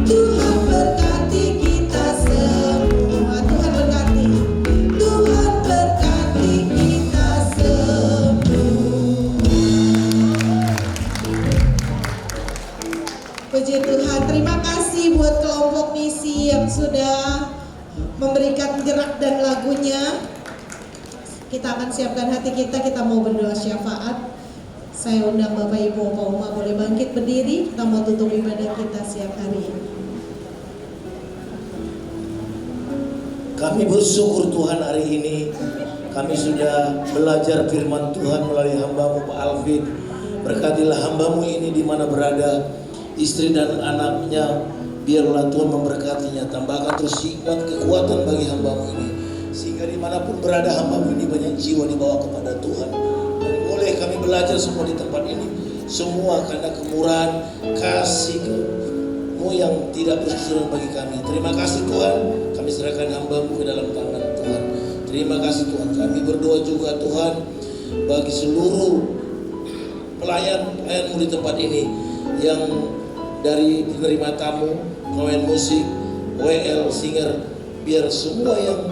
Tuhan berkati kita semua. Tuhan berkati kita semua. Puji Tuhan, terima kasih buat kelompok misi yang sudah memberikan gerak dan lagunya. Kita akan siapkan hati kita mau berdoa syafaat. Saya undang Bapak Ibu Opa Oma boleh bangkit berdiri, kita mau tutup ibadah kita siang hari ini. Kami bersyukur Tuhan hari ini kami sudah belajar firman Tuhan melalui hamba-Mu Pak Alvin. Berkatilah hamba-Mu ini di mana berada, istri dan anaknya, biarlah Tuhan memberkatinya. Tambahkan terus hikmat kekuatan bagi hamba-Mu ini, sehingga dimanapun berada hamba-Mu ini banyak jiwa dibawa kepada Tuhan. Dan boleh kami belajar semua di tempat ini, semua karena kemurahan kasih-Mu yang tidak berkesudahan bagi kami. Terima kasih Tuhan, kami serahkan hamba-Mu ke dalam tangan Tuhan. Terima kasih Tuhan. Kami berdoa juga Tuhan bagi seluruh pelayan-pelayan-Mu di tempat ini, yang dari penerima tamu, pemain musik, WL, singer, biar semua yang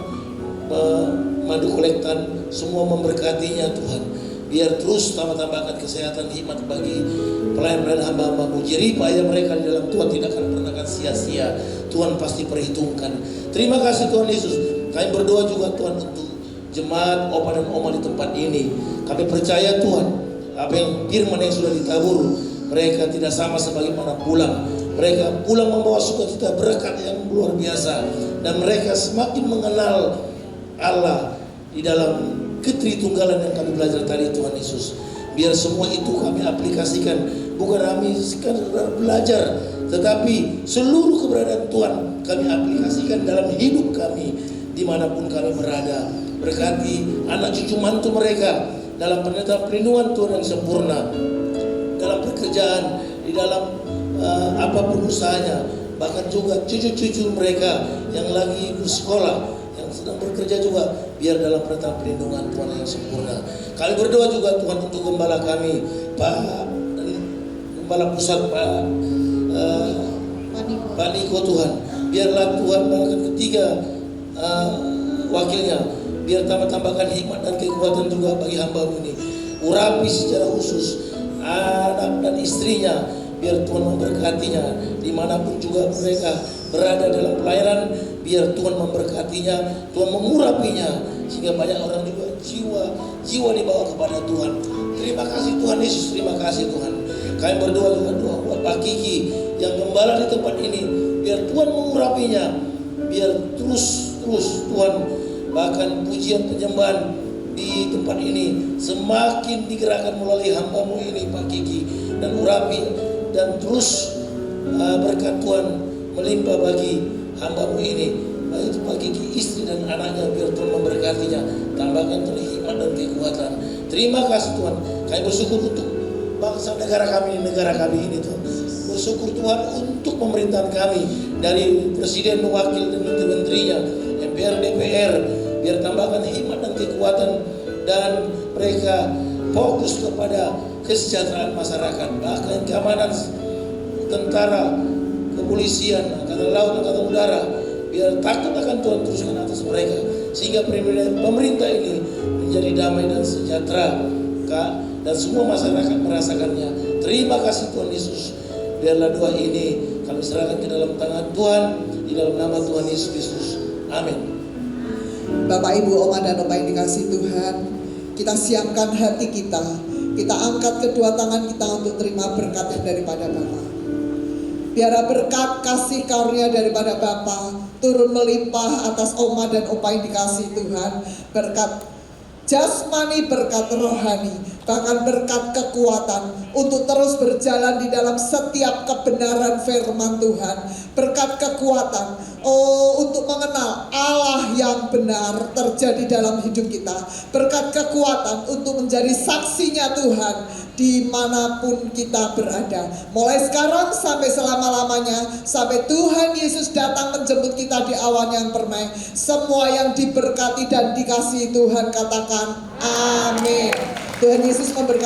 madu kolektan semua memberkatinya Tuhan. Biar terus tambahkan kesehatan, hikmat bagi pelayan-pelayan hamba-Mu. Jeripaya mereka di dalam Tuhan tidak akan pernah sia-sia. Tuhan pasti perhitungkan. Terima kasih Tuhan Yesus. Kami berdoa juga Tuhan untuk jemaat Opa dan Oma di tempat ini. Kami percaya Tuhan, apa yang firman yang sudah ditabur, mereka tidak sama sebagaimana pulang. Mereka pulang membawa sukacita berkat yang luar biasa, dan mereka semakin mengenal Allah di dalam ketritunggalan yang kami belajar tadi Tuhan Yesus. Biar semua itu kami aplikasikan, bukan kami sekadar belajar, tetapi seluruh keberadaan Tuhan kami aplikasikan dalam hidup kami dimanapun kami berada. Berkati anak cucu mantu mereka dalam perlindungan Tuhan yang sempurna, dalam pekerjaan, di dalam apapun usahanya, bahkan juga cucu-cucu mereka yang lagi bersekolah, yang sedang bekerja juga, biar dalam perintah perlindungan Tuhan yang sempurna. Kami berdoa juga Tuhan untuk gembala kami, Pak Gembala Pusat, Pak Niko Tuhan. Biarlah Tuhan bahkan ketiga wakilnya, biar tambahkan hikmat dan kekuatan juga bagi hamba-Mu ini. Urapi secara khusus anak dan istrinya, biar Tuhan memberkatinya dimanapun juga mereka berada dalam pelayanan. Biar Tuhan memberkatinya, Tuhan mengurapinya, sehingga banyak orang juga jiwa dibawa kepada Tuhan. Terima kasih Tuhan Yesus, terima kasih Tuhan. Kami berdoa juga doa buat Pak Kiki yang gembala di tempat ini, biar Tuhan mengurapinya, biar terus Tuhan, bahkan pujian penyembahan di tempat ini semakin digerakkan melalui hamba-Mu ini Pak Kiki, dan urapi dan terus berkat Tuhan melimpah bagi hamba-Mu ini, baik itu Pak Kiki, istri dan anaknya, biar Tuhan memberkatinya, tambahkan Tuhan hikmat dan kekuatan. Terima kasih Tuhan. Kami bersyukur untuk bangsa negara kami ini Tuhan. Bersyukur Tuhan untuk pemerintahan kami, dari presiden, wakil dan menteri-menterinya, MPR, DPR, biar tambahkan hikmat dan kekuatan, dan mereka fokus kepada kesejahteraan masyarakat, bahkan keamanan tentara, kepolisian, angkatan laut, angkatan udara, biar takut akan Tuhan teruskan atas mereka, sehingga pemerintah ini menjadi damai dan sejahtera, dan semua masyarakat merasakannya. Terima kasih Tuhan Yesus. Biarlah doa ini kami serahkan ke dalam tangan Tuhan, di dalam nama Tuhan Yesus Kristus. Amin. Bapak, Ibu, Oma dan Opa yang dikasihi Tuhan, kita siapkan hati kita. Kita angkat kedua tangan kita untuk terima berkat yang daripada Bapa. Biar berkat kasih karunia daripada Bapa turun melimpah atas Oma dan Opa yang dikasihi Tuhan. Berkat jasmani, berkat rohani, bahkan berkat kekuatan untuk terus berjalan di dalam setiap kebenaran firman Tuhan. Berkat kekuatan untuk mengenal Allah yang benar terjadi dalam hidup kita. Berkat kekuatan untuk menjadi saksinya Tuhan dimanapun kita berada, mulai sekarang sampai selama-lamanya, sampai Tuhan Yesus datang menjemput kita di awan yang permai. Semua yang diberkati dan dikasihi Tuhan katakan amin. Tuhan Yesus memberkati.